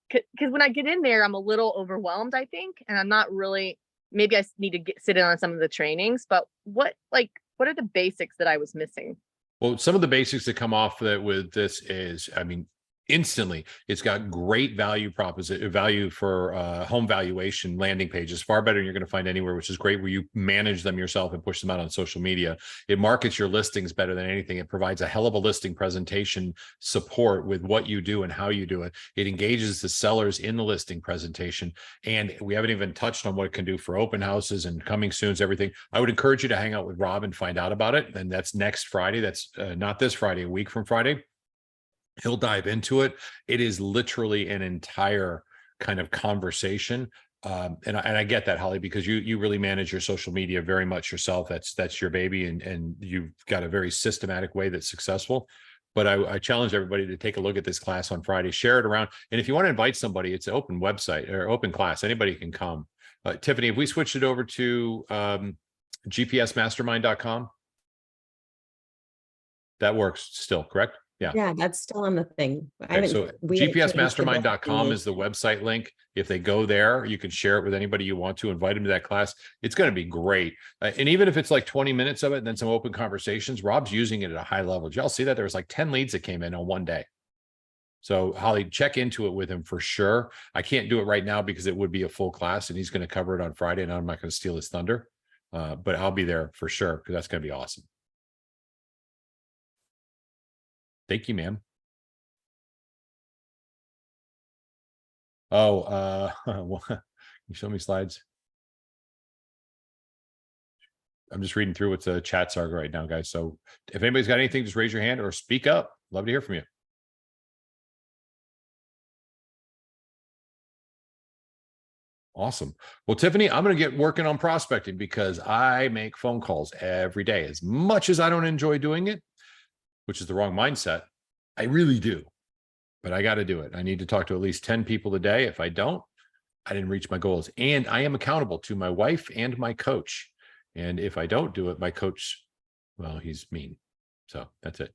S6: because when I get in there, I'm a little overwhelmed, I think. And I'm not really, maybe I need to sit in on some of the trainings, but what are the basics that I was missing?
S1: Well, some of the basics that come off with this is, instantly, it's got great value for home valuation landing pages, far better than you're going to find anywhere, which is great, where you manage them yourself and push them out on social media. It markets your listings better than anything. It provides a hell of a listing presentation support with what you do and how you do it. It engages the sellers in the listing presentation. And we haven't even touched on what it can do for open houses and coming soon's everything. I would encourage you to hang out with Rob and find out about it. And that's next Friday. That's not this Friday, a week from Friday. He'll dive into it. It is literally an entire kind of conversation. And I get that, Holly, because you really manage your social media very much yourself. That's your baby, and you've got a very systematic way that's successful. But I challenge everybody to take a look at this class on Friday, share it around. And if you want to invite somebody, it's an open website or open class. Anybody can come. Tiffany, if we switched it over to gpsmastermind.com, that works still, correct?
S2: Yeah, that's still on the thing.
S1: Okay, so gpsmastermind.com is the website link. If they go there, you can share it with anybody you want to, invite them to that class. It's going to be great. And even if it's like 20 minutes of it and then some open conversations, Rob's using it at a high level. Did y'all see that? There was like 10 leads that came in on one day. So Holly, check into it with him for sure. I can't do it right now because it would be a full class and he's going to cover it on Friday, and I'm not going to steal his thunder. But I'll be there for sure because that's going to be awesome. Thank you, ma'am. Oh, can you show me slides? I'm just reading through what the chats are right now, guys. So if anybody's got anything, just raise your hand or speak up. Love to hear from you. Awesome. Well, Tiffany, I'm going to get working on prospecting because I make phone calls every day. As much as I don't enjoy doing it, which is the wrong mindset, I really do. But I got to do it. I need to talk to at least 10 people a day. If I don't, I didn't reach my goals. And I am accountable to my wife and my coach. And if I don't do it, my coach, well, he's mean. So that's it.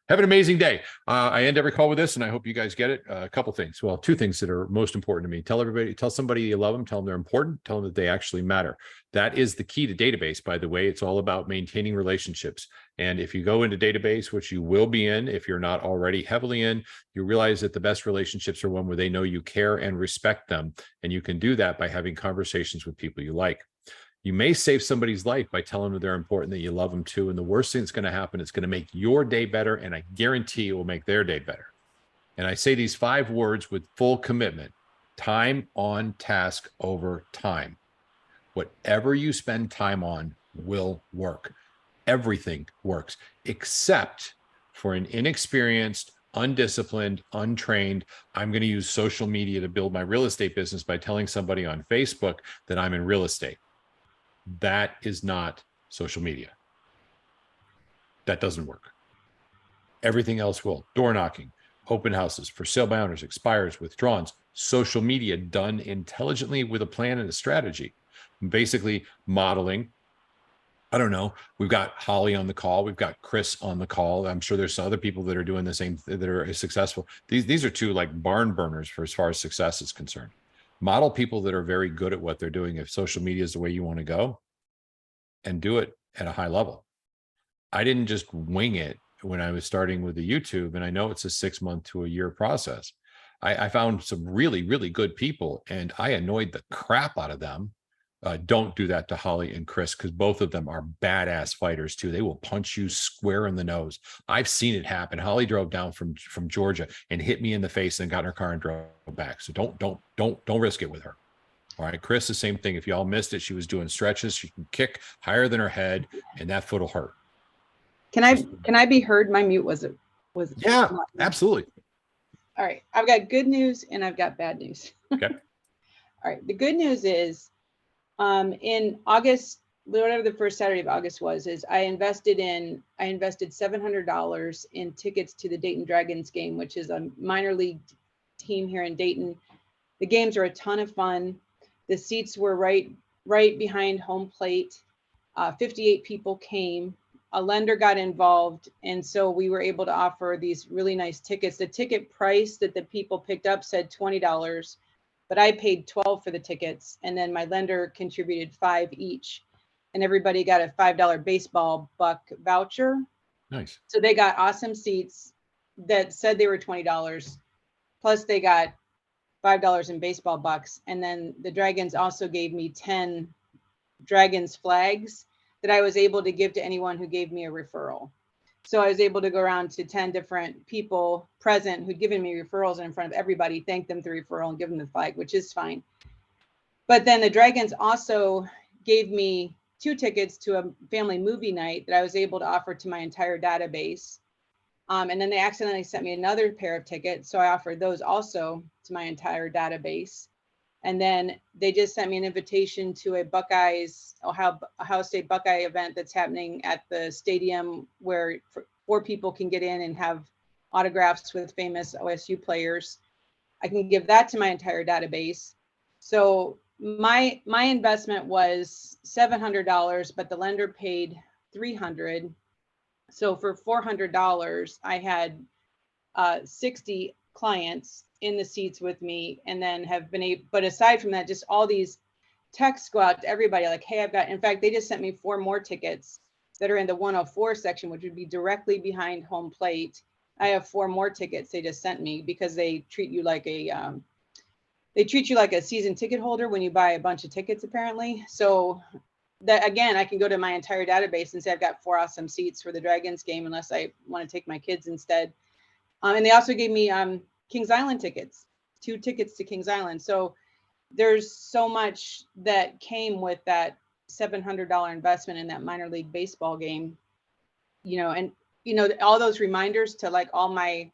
S1: Have an amazing day. I end every call with this, and I hope you guys get it. A couple things. Well, two things that are most important to me. Tell somebody you love them, tell them they're important, tell them that they actually matter. That is the key to database, by the way. It's all about maintaining relationships. And if you go into database, which you will be in, if you're not already heavily in, you realize that the best relationships are one where they know you care and respect them. And you can do that by having conversations with people you like. You may save somebody's life by telling them they're important, that you love them too. And the worst thing that's going to happen, it's going to make your day better. And I guarantee it will make their day better. And I say these 5 words with full commitment: time on task over time. Whatever you spend time on will work. Everything works, except for an inexperienced, undisciplined, untrained, I'm going to use social media to build my real estate business by telling somebody on Facebook that I'm in real estate. That is not social media. That doesn't work. Everything else will. Door knocking, open houses, for sale by owners, expires, withdrawals, social media done intelligently with a plan and a strategy. Basically modeling. I don't know. We've got Holly on the call. We've got Chris on the call. I'm sure there's some other people that are doing the same, that are successful. These are 2 like barn burners for as far as success is concerned. Model people that are very good at what they're doing. If social media is the way you want to go, and do it at a high level. I didn't just wing it when I was starting with the YouTube, and I know it's a 6-month to a year process. I found some really, really good people, and I annoyed the crap out of them. Don't do that to Holly and Chris, because both of them are badass fighters too. They will punch you square in the nose. I've seen it happen. Holly drove down from Georgia and hit me in the face and got in her car and drove back. So don't risk it with her. All right, Chris, the same thing. If y'all missed it, she was doing stretches. She can kick higher than her head, and that foot will hurt.
S7: Can I be heard? My mute was
S1: Yeah, absolutely.
S7: All right. I've got good news and I've got bad news.
S1: Okay.
S7: All right. The good news is in August, whatever the first Saturday of August was, is I invested $700 in tickets to the Dayton Dragons game, which is a minor league team here in Dayton. The games are a ton of fun. The seats were right behind home plate. 58 people came. A lender got involved, and so we were able to offer these really nice tickets. The ticket price that the people picked up said $20, but I paid $12 for the tickets, and then my lender contributed $5 each, and everybody got a $5 baseball buck voucher.
S1: Nice.
S7: So they got awesome seats that said they were $20, plus they got $5 in baseball bucks, and then the Dragons also gave me 10 Dragons flags that I was able to give to anyone who gave me a referral. So I was able to go around to 10 different people present who'd given me referrals, and in front of everybody, thank them for the referral and give them the flag, which is fine. But then the Dragons also gave me 2 tickets to a family movie night that I was able to offer to my entire database. And then they accidentally sent me another pair of tickets. So I offered those also to my entire database. And then they just sent me an invitation to a Ohio State Buckeye event that's happening at the stadium, where 4 people can get in and have autographs with famous OSU players. I can give that to my entire database. So my investment was $700, but the lender paid $300. So for $400, I had 60 clients in the seats with me, and then have been able, but aside from that, just all these texts go out to everybody like, hey, in fact, they just sent me 4 more tickets that are in the 104 section, which would be directly behind home plate. I have 4 more tickets they just sent me, because they treat you like a season ticket holder when you buy a bunch of tickets, apparently. So that, again, I can go to my entire database and say I've got 4 awesome seats for the Dragons game, unless I want to take my kids instead. And they also gave me Kings Island tickets, 2 tickets to Kings Island. So there's so much that came with that $700 investment in that minor league baseball game, and all those reminders to like all my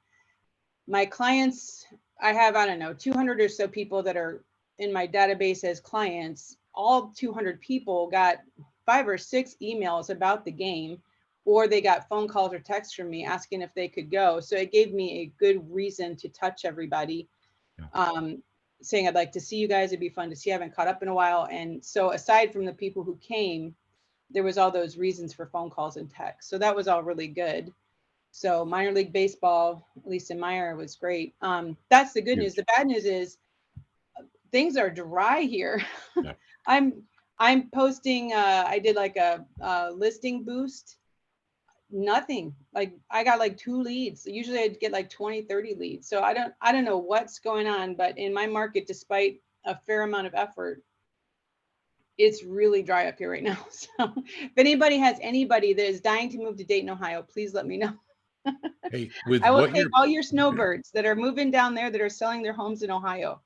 S7: clients. I have, I don't know, 200 or so people that are in my database as clients. All 200 people got 5 or 6 emails about the game, or they got phone calls or texts from me asking if they could go. So it gave me a good reason to touch everybody.
S1: Yeah.
S7: saying, I'd like to see you guys. It'd be fun to see. I haven't caught up in a while. And so aside from the people who came, there was all those reasons for phone calls and texts. So that was all really good. So minor league baseball, Lisa Meyer, was great. That's the good news. The bad news is things are dry here.
S1: Yeah.
S7: I'm posting, I did like a listing boost. Nothing. Like I got like 2 leads. Usually I'd get like 20, 30 leads. So I don't know what's going on, but in my market, despite a fair amount of effort, it's really dry up here right now. So if anybody has anybody that is dying to move to Dayton, Ohio, please let me know.
S1: Hey, with
S7: I will
S1: what
S7: take
S1: you're
S7: all your snowbirds that are moving down there that are selling their homes in Ohio.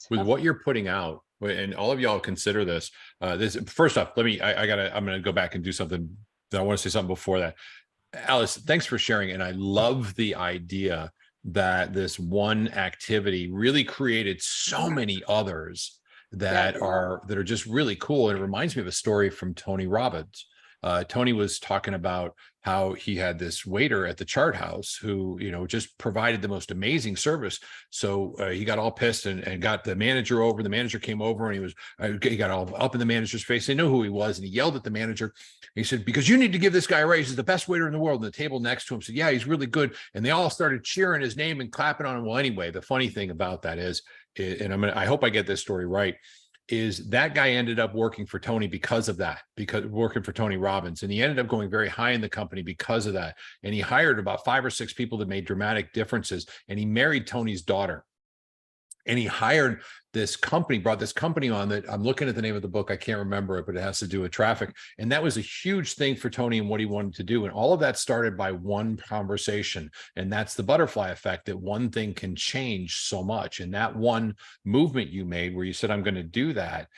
S1: with what you're putting out, and all of y'all consider this. This first off, I'm gonna go back and do something. I want to say something before that. Alice, thanks for sharing. And I love the idea that this one activity really created so many others that are just really cool. And it reminds me of a story from Tony Robbins. Tony was talking about how he had this waiter at the Chart House who, just provided the most amazing service. So he got all pissed and got the manager over. The manager came over and he got all up in the manager's face. They knew who he was, and he yelled at the manager. He said, "Because you need to give this guy a raise. He's the best waiter in the world." And the table next to him said, "Yeah, he's really good." And they all started cheering his name and clapping on him. Well, anyway, the funny thing about that is, and I hope I get this story right, is that guy ended up working for Tony because of that, because working for Tony Robbins. And he ended up going very high in the company because of that. And he hired about 5 or 6 people that made dramatic differences. And he married Tony's daughter. And he hired this company, brought this company on that I'm looking at the name of the book. I can't remember it, but it has to do with traffic. And that was a huge thing for Tony and what he wanted to do. And all of that started by one conversation. And that's the butterfly effect, that one thing can change so much. And that one movement you made where you said, I'm going to do that.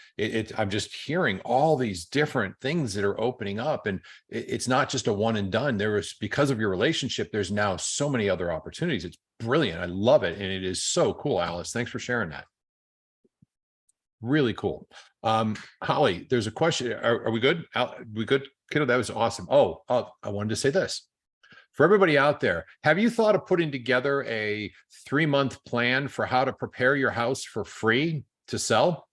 S1: I'm just hearing all these different things that are opening up. And it's not just a one and done. Because of your relationship, there's now so many other opportunities. It's brilliant. I love it. And it is so cool, Alice. Thanks for sharing that. Really cool. Holly, there's a question. Are we good? We good, kiddo? That was awesome. Oh, I wanted to say this. For everybody out there, have you thought of putting together a 3-month plan for how to prepare your house for free to sell?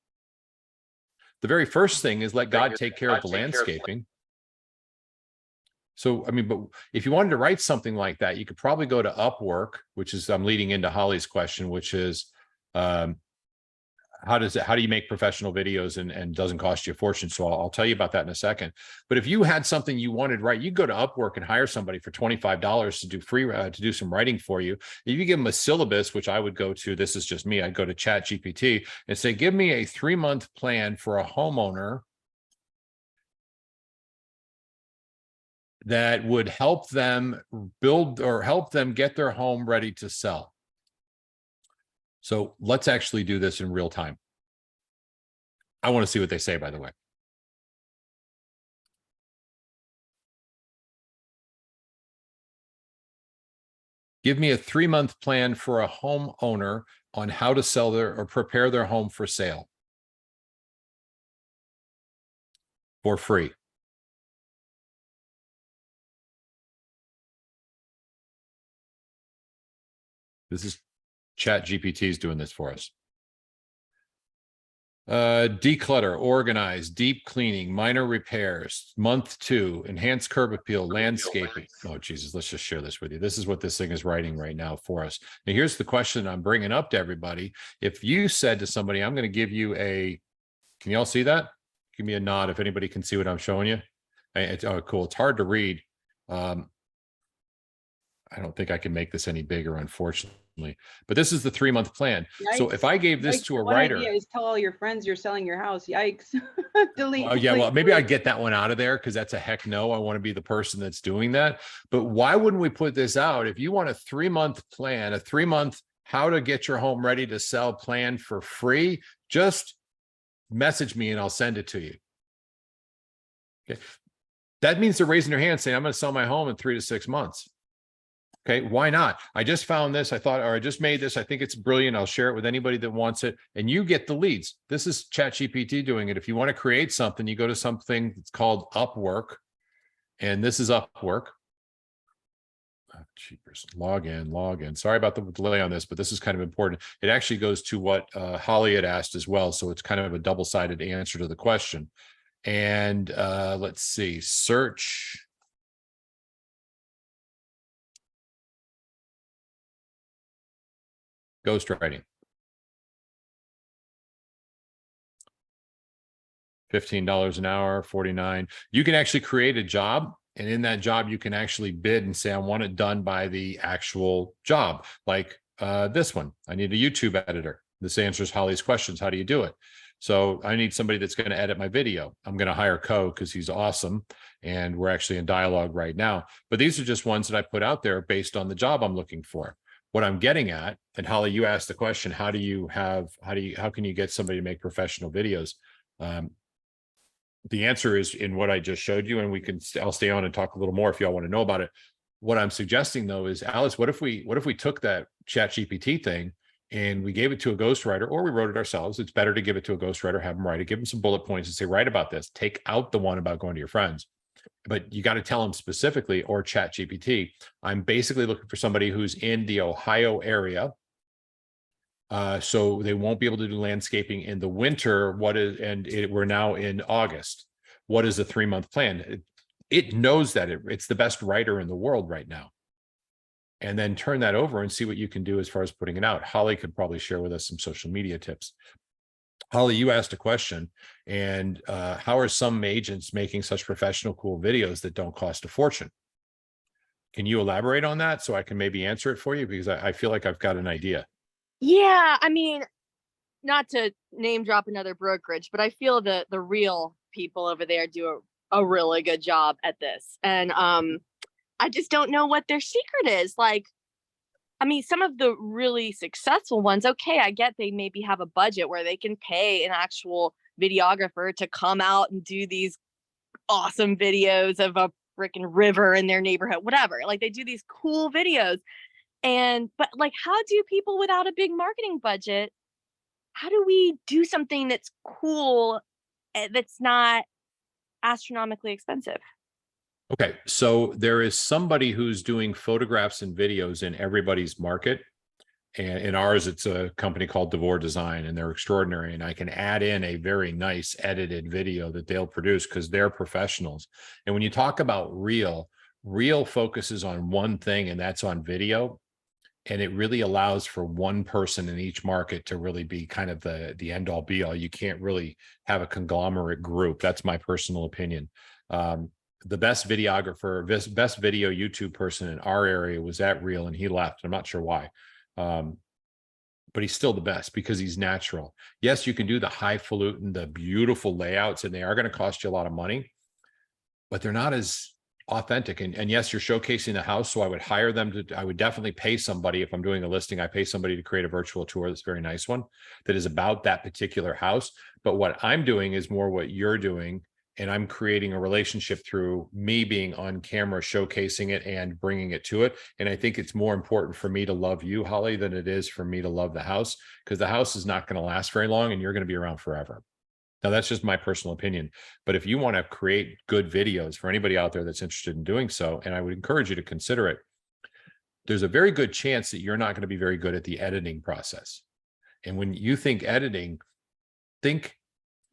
S1: The very first thing is let God take care of the landscaping. So, but if you wanted to write something like that, you could probably go to Upwork, which is, I'm leading into Holly's question, which is, how do you make professional videos and doesn't cost you a fortune? So I'll tell you about that in a second. But if you had something you wanted, right, you go to Upwork and hire somebody for $25 to do to do some writing for you. If you give them a syllabus, which I would go to, this is just me, I'd go to ChatGPT and say, give me a 3-month plan for a homeowner that would help them build or help them get their home ready to sell. So let's actually do this in real time. I want to see what they say, by the way. Give me a 3-month plan for a homeowner on how to sell or prepare their home for sale for free. This is ChatGPT is doing this for us. Declutter, organize, deep cleaning, minor repairs, month 2, enhanced curb appeal, landscaping. Oh, Jesus, let's just share this with you. This is what this thing is writing right now for us. And here's the question I'm bringing up to everybody. If you said to somebody, I'm going to give you can y'all see that? Give me a nod if anybody can see what I'm showing you. Oh, cool. It's hard to read. I don't think I can make this any bigger, unfortunately, but this is the 3-month plan. Yikes. So if I gave this to a writer,
S7: idea is tell all your friends you're selling your house. Yikes. Delete.
S1: Oh yeah, well, maybe I'd get that one out of there because that's a heck no. I want to be the person that's doing that. But why wouldn't we put this out? If you want a 3-month plan, a 3-month how to get your home ready to sell plan for free, just message me and I'll send it to you. Okay. That means they're raising their hand saying, I'm going to sell my home in 3 to 6 months. Okay, why not? I just found this. I just made this. I think it's brilliant. I'll share it with anybody that wants it. And you get the leads. This is ChatGPT doing it. If you want to create something, you go to something that's called Upwork. And this is Upwork. Cheapers. Log in. Sorry about the delay on this, but this is kind of important. It actually goes to what Holly had asked as well. So it's kind of a double-sided answer to the question. And let's see, search. Ghostwriting. $15 an hour, 49. You can actually create a job. And in that job, you can actually bid and say, I want it done by the actual job. Like this one, I need a YouTube editor. This answers Holly's questions. How do you do it? So I need somebody that's going to edit my video. I'm going to hire Co because he's awesome. And we're actually in dialogue right now. But these are just ones that I put out there based on the job I'm looking for. What I'm getting at, and Holly, you asked the question, how can you get somebody to make professional videos? The answer is in what I just showed you, and I'll stay on and talk a little more if y'all want to know about it. What I'm suggesting though is, Alice, what if we took that ChatGPT thing and we gave it to a ghostwriter, or we wrote it ourselves? It's better to give it to a ghostwriter, have them write it, give them some bullet points and say, write about this, take out the one about going to your friends. But you got to tell them specifically, or ChatGPT, I'm basically looking for somebody who's in the Ohio area. So they won't be able to do landscaping in the winter. We're now in August. What is the 3-month plan? It knows that it's the best writer in the world right now. And then turn that over and see what you can do as far as putting it out. Holly could probably share with us some social media tips. Holly, you asked a question, and how are some agents making such professional, cool videos that don't cost a fortune? Can you elaborate on that so I can maybe answer it for you? Because I feel like I've got an idea.
S6: Yeah, I mean, not to name drop another brokerage, but I feel the real people over there do a really good job at this. And I just don't know what their secret is. Like, I mean, some of the really successful ones, okay, I get they maybe have a budget where they can pay an actual videographer to come out and do these awesome videos of a freaking river in their neighborhood, whatever. Like, they do these cool videos. But like, how do people without a big marketing budget, how do we do something that's cool, that's not astronomically expensive?
S1: Okay, so there is somebody who's doing photographs and videos in everybody's market. And in ours, it's a company called DeVore Design, and they're extraordinary. And I can add in a very nice edited video that they'll produce because they're professionals. And when you talk about Reel focuses on one thing, and that's on video. And it really allows for one person in each market to really be kind of the end all be all. You can't really have a conglomerate group. That's my personal opinion. The best videographer, best video YouTube person in our area was at Reel, and he left. I'm not sure why. But he's still the best because he's natural. Yes, you can do the highfalutin, the beautiful layouts, and they are going to cost you a lot of money, but they're not as authentic. And yes, you're showcasing the house. So I would hire them I would definitely pay somebody. If I'm doing a listing, I pay somebody to create a virtual tour. That's a very nice one that is about that particular house. But what I'm doing is more what you're doing. And I'm creating a relationship through me being on camera, showcasing it and bringing it to it. And I think it's more important for me to love you, Holly, than it is for me to love the house, because the house is not going to last very long and you're going to be around forever. Now, that's just my personal opinion. But if you want to create good videos for anybody out there that's interested in doing so, and I would encourage you to consider it, there's a very good chance that you're not going to be very good at the editing process. And when you think editing,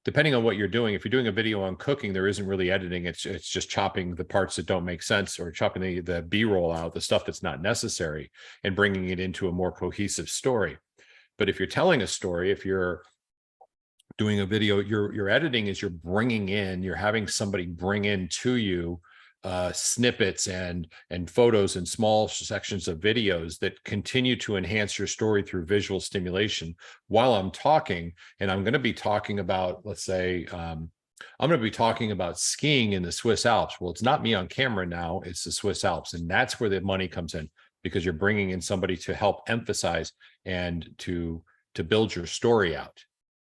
S1: depending on what you're doing, if you're doing a video on cooking, there isn't really editing. It's just chopping the parts that don't make sense, or chopping the B-roll out, the stuff that's not necessary, and bringing it into a more cohesive story. But if you're telling a story, if you're doing a video, your editing is you're having somebody bring in to you snippets and photos and small sections of videos that continue to enhance your story through visual stimulation while I'm talking. And I'm going to be talking about, let's say, I'm going to be talking about skiing in the Swiss Alps. Well, it's not me on camera now, it's the Swiss Alps. And that's where the money comes in, because you're bringing in somebody to help emphasize and to build your story out.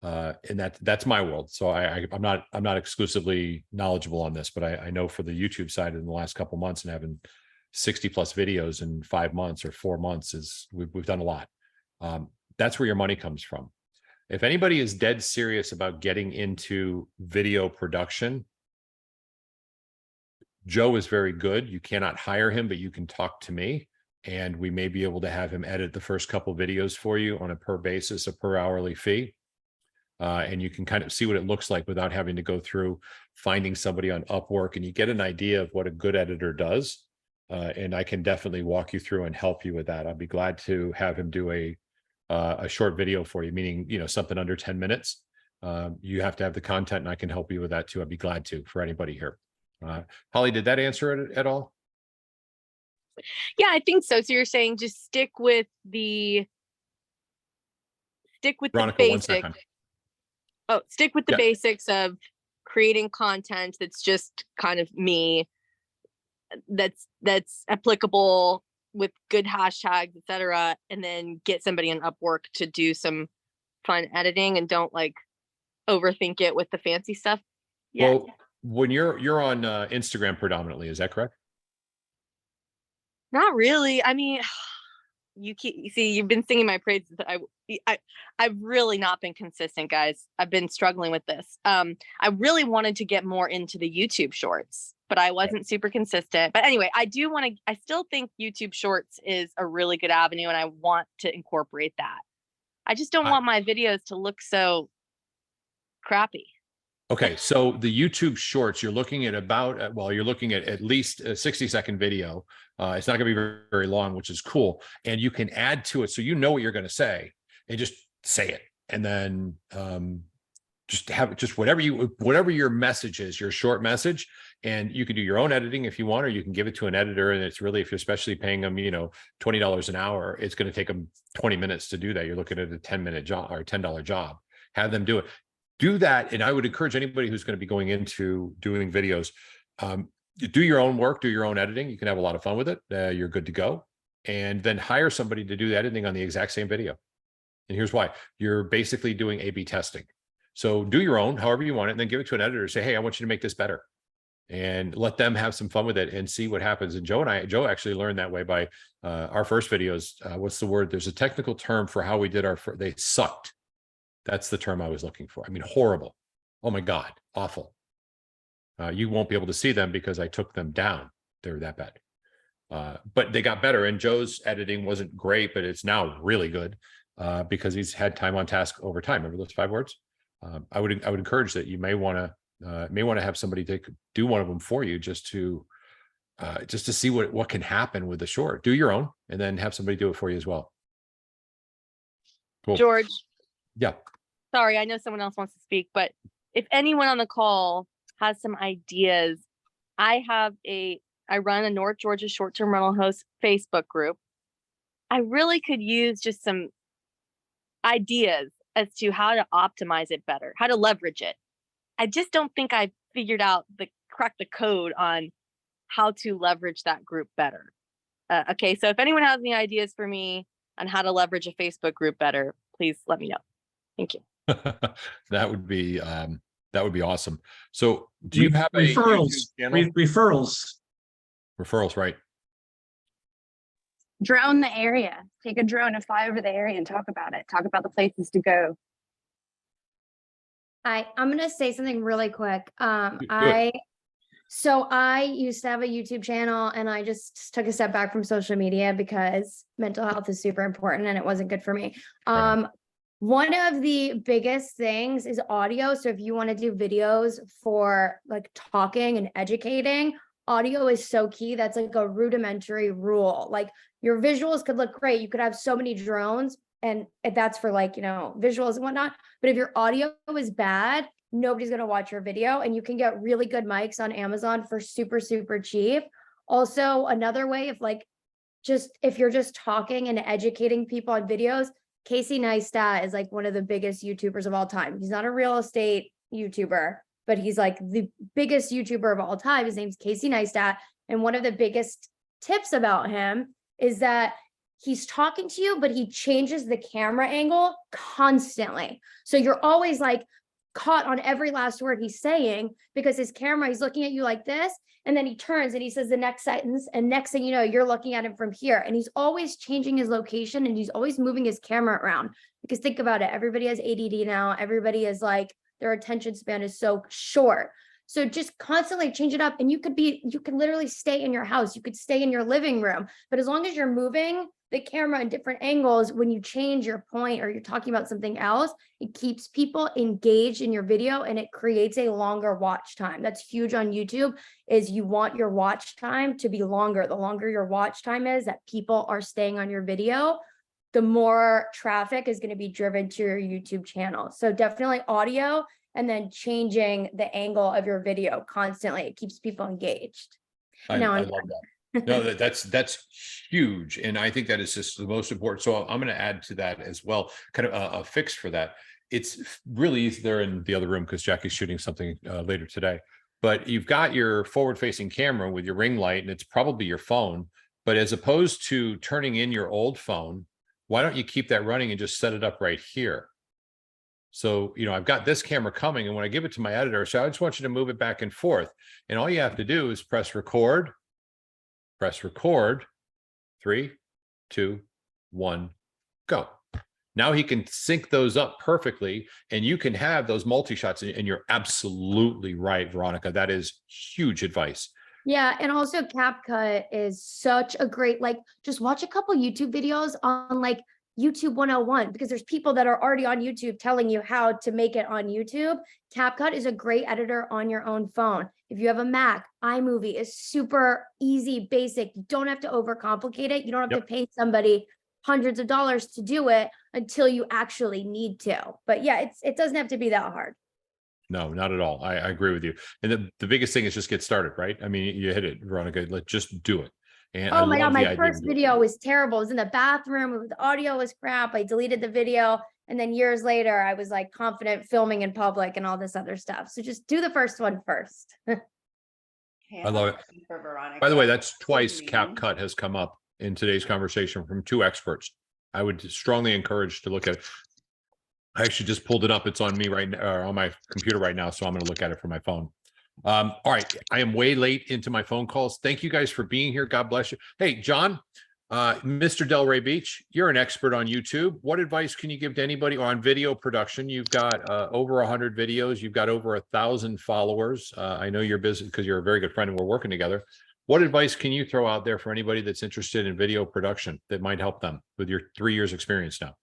S1: And that's my world. So I'm not exclusively knowledgeable on this, but I know for the YouTube side in the last couple months, and having 60 plus videos in 5 months or 4 months, we've done a lot. That's where your money comes from. If anybody is dead serious about getting into video production, Joe is very good. You cannot hire him, but you can talk to me. and we may be able to have him edit the first couple videos for you on a per basis, a per hourly fee. And you can kind of see what it looks like without having to go through finding somebody on Upwork, and you get an idea of what a good editor does. And I can definitely walk you through and help you with that. I'd be glad to have him do a short video for you, meaning, you know, something under 10 minutes. You have to have the content, and I can help you with that too. I'd be glad to, for anybody here. Holly, did that answer it at all?
S6: Yeah, I think so. So you're saying just stick with the
S1: Veronica, 1
S6: basics.
S1: second.
S6: Oh, stick with the
S1: Yeah.
S6: basics of creating content that's just kind of me, that's applicable with good hashtags, etc., and then get somebody on Upwork to do some fun editing, and don't like overthink it with the fancy stuff. Yeah.
S1: Well, when you're on Instagram predominantly, is that correct?
S6: Not really. I mean, you see, you've been singing my praises. I've really not been consistent, guys. I've been struggling with this. I really wanted to get more into the YouTube shorts, but I wasn't super consistent. But anyway, I still think YouTube shorts is a really good avenue, and I want to incorporate that. I just don't want my videos to look so crappy.
S1: Okay, so the YouTube shorts, you're looking at you're looking at least a 60-second video. It's not going to be very, very long, which is cool. And you can add to it, so you know what you're going to say, and just say it. And then just have whatever your message is, your short message. And you can do your own editing if you want, or you can give it to an editor. And it's really, if you're especially paying them, you know, $20 an hour, it's going to take them 20 minutes to do that. You're looking at a 10-minute job or a $10 job. Have them do it. Do that. And I would encourage anybody who's going to be going into doing videos, do your own work, do your own editing. You can have a lot of fun with it. You're good to go. And then hire somebody to do the editing on the exact same video. And here's why. You're basically doing A/B testing. So do your own, however you want it, and then give it to an editor. Say, hey, I want you to make this better. And let them have some fun with it and see what happens. And Joe actually learned that way by our first videos. What's the word? There's a technical term for how we did they sucked. That's the term I was looking for. I mean, horrible. Oh my God, awful. You won't be able to see them because I took them down. They're that bad. But they got better, and Joe's editing wasn't great, but it's now really good because he's had time on task over time. Remember those 5 words? I would encourage that you may want to have somebody do one of them for you just to see what can happen with the short. Do your own, and then have somebody do it for you as well. Cool.
S6: George.
S1: Yeah.
S6: Sorry, I know someone else wants to speak, but if anyone on the call has some ideas, I run a North Georgia short-term rental host Facebook group. I really could use just some ideas as to how to optimize it better, how to leverage it. I just don't think I figured out crack the code on how to leverage that group better. Okay, so if anyone has any ideas for me on how to leverage a Facebook group better, please let me know. Thank you.
S1: That would be awesome. So do you have a
S4: referrals?
S1: YouTube channel?
S4: Referrals,
S1: right?
S3: Drone the area. Take a drone and fly over the area and talk about it. Talk about the places to go.
S8: I'm going to say something really quick.
S1: Do it.
S8: So I used to have a YouTube channel, and I just took a step back from social media because mental health is super important and it wasn't good for me.
S1: Right.
S8: One of the biggest things is audio. So if you want to do videos for like talking and educating, audio is so key. That's like a rudimentary rule. Like your visuals could look great. You could have so many drones, and that's for like, you know, visuals and whatnot. But if your audio is bad, nobody's going to watch your video. And you can get really good mics on Amazon for super, super cheap. Also, another way of like, if you're just talking and educating people on videos, Casey Neistat is like one of the biggest YouTubers of all time. He's not a real estate YouTuber, but he's like the biggest YouTuber of all time. His name's Casey Neistat. And one of the biggest tips about him is that he's talking to you, but he changes the camera angle constantly. So you're always like caught on every last word he's saying because his camera, he's looking at you like this. And then he turns and he says the next sentence. And next thing you know, you're looking at him from here. And he's always changing his location, and he's always moving his camera around. Because think about it. Everybody has ADD now. Everybody is like, their attention span is so short. So just constantly change it up. And you could literally stay in your house. You could stay in your living room. But as long as you're moving the camera in different angles, when you change your point or you're talking about something else, it keeps people engaged in your video and it creates a longer watch time. That's huge on YouTube, is you want your watch time to be longer. The longer your watch time is, that people are staying on your video, the more traffic is going to be driven to your YouTube channel. So definitely audio, and then changing the angle of your video constantly. It keeps people engaged.
S1: I
S8: Now
S1: love that. No, that's huge. And I think that is just the most important. So I'm going to add to that as well, kind of a fix for that. It's really easy there in the other room because Jackie's shooting something later today. But you've got your forward-facing camera with your ring light, and it's probably your phone. But as opposed to turning in your old phone, why don't you keep that running and just set it up right here? So, I've got this camera coming, and when I give it to my editor, so I just want you to move it back and forth. And all you have to do is press record, 3, 2, 1, go. Now he can sync those up perfectly, and you can have those multi-shots. And you're absolutely right, Veronica. That is huge advice.
S8: Yeah, and also CapCut is such a great, just watch a couple YouTube videos on YouTube 101, because there's people that are already on YouTube telling you how to make it on YouTube. CapCut is a great editor on your own phone. If you have a Mac, iMovie is super easy, basic. You don't have to overcomplicate it. You don't have to pay somebody hundreds of dollars to do it until you actually need to. But yeah, it doesn't have to be that hard.
S1: No, not at all. I agree with you. And the biggest thing is just get started, right? I mean, you hit it, Veronica. Let's just do it. And
S8: oh my God, my first video was terrible. It was in the bathroom. The audio was crap. I deleted the video. And then years later, I was confident filming in public and all this other stuff. So just do the first one first.
S1: I love it. By the way, that's twice CapCut has come up in today's conversation from two experts. I would strongly encourage to look at it. I actually just pulled it up. It's on me right now, on my computer right now. So I'm going to look at it from my phone. All right. I am way late into my phone calls. Thank you guys for being here. God bless you. Hey, John, Mr. Delray Beach, you're an expert on YouTube. What advice can you give to anybody on video production? You've got over 100 videos. You've got over 1,000 followers. I know you're busy because you're a very good friend and we're working together. What advice can you throw out there for anybody that's interested in video production that might help them with your 3 years experience now?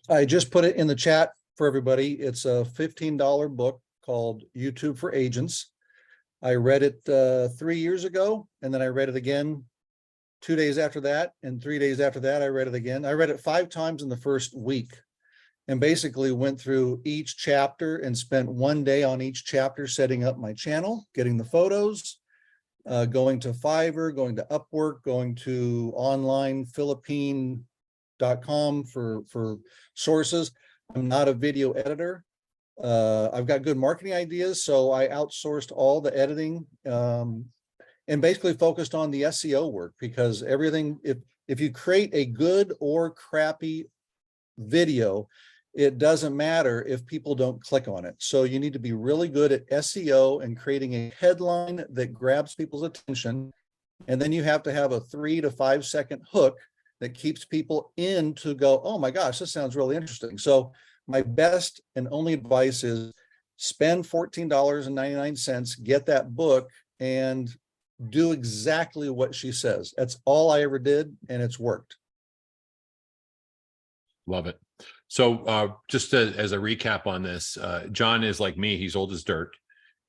S9: I just put it in the chat for everybody. It's a $15 book called YouTube for Agents. I read it 3 years ago, and then I read it again 2 days after that, and 3 days after that, I read it again. I read it 5 times in the first week and basically went through each chapter and spent 1 day on each chapter setting up my channel, getting the photos, going to Fiverr, going to Upwork, going to online Philippine.com for sources. I'm not a video editor. I've got good marketing ideas, so I outsourced all the editing and basically focused on the SEO work, because everything, if you create a good or crappy video, it doesn't matter if people don't click on it. So you need to be really good at SEO and creating a headline that grabs people's attention. And then you have to have a 3 to 5 second hook that keeps people in to go, oh my gosh, this sounds really interesting. So my best and only advice is spend $14.99, get that book, and do exactly what she says. That's all I ever did, and it's worked.
S1: Love it. So just as a recap on this, John is like me. He's old as dirt,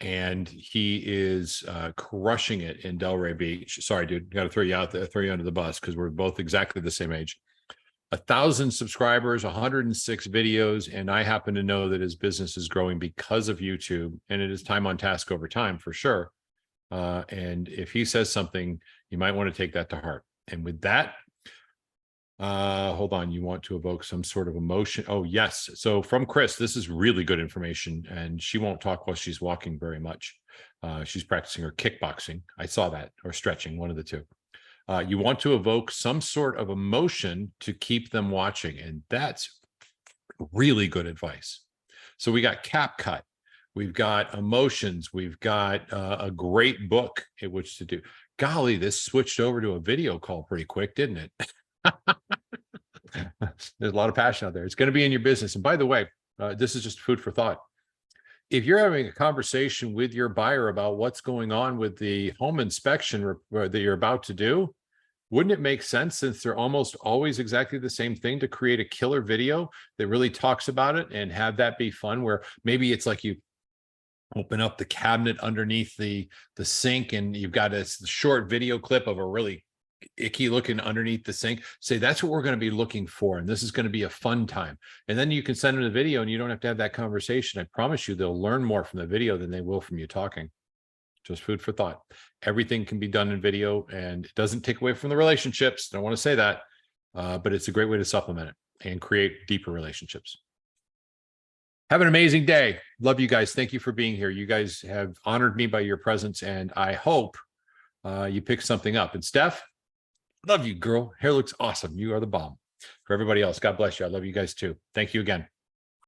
S1: and he is crushing it in Delray Beach. Sorry, dude, got to throw you out there, throw you under the bus, because we're both exactly the same age. 1,000 subscribers, 106 videos, and I happen to know that his business is growing because of YouTube, and it is time on task over time for sure. And if he says something, you might want to take that to heart. And with that, hold on, you want to evoke some sort of emotion? Oh, yes. So from Chris, this is really good information, and she won't talk while she's walking very much. She's practicing her kickboxing. I saw that, or stretching, one of the two. You want to evoke some sort of emotion to keep them watching, and that's really good advice. So we got CapCut, we've got emotions, we've got a great book in which to do. Golly, this switched over to a video call pretty quick, didn't it? There's a lot of passion out there. It's going to be in your business. And by the way, this is just food for thought. if you're having a conversation with your buyer about what's going on with the home inspection that you're about to do, wouldn't it make sense, since they're almost always exactly the same thing, to create a killer video that really talks about it and have that be fun, where maybe it's like you open up the cabinet underneath the sink and you've got a short video clip of a really icky looking underneath the sink. Say, that's what we're going to be looking for, and this is going to be a fun time. And then you can send them the video and you don't have to have that conversation. I promise you they'll learn more from the video than they will from you talking. Just food for thought. Everything can be done in video, and it doesn't take away from the relationships. Don't want to say that, but it's a great way to supplement it and create deeper relationships. Have an amazing day. Love you guys. Thank you for being here. You guys have honored me by your presence, and I hope you pick something up. And Steph, love you, girl. Hair looks awesome. You are the bomb. For everybody else, God bless you. I love you guys too. Thank you again.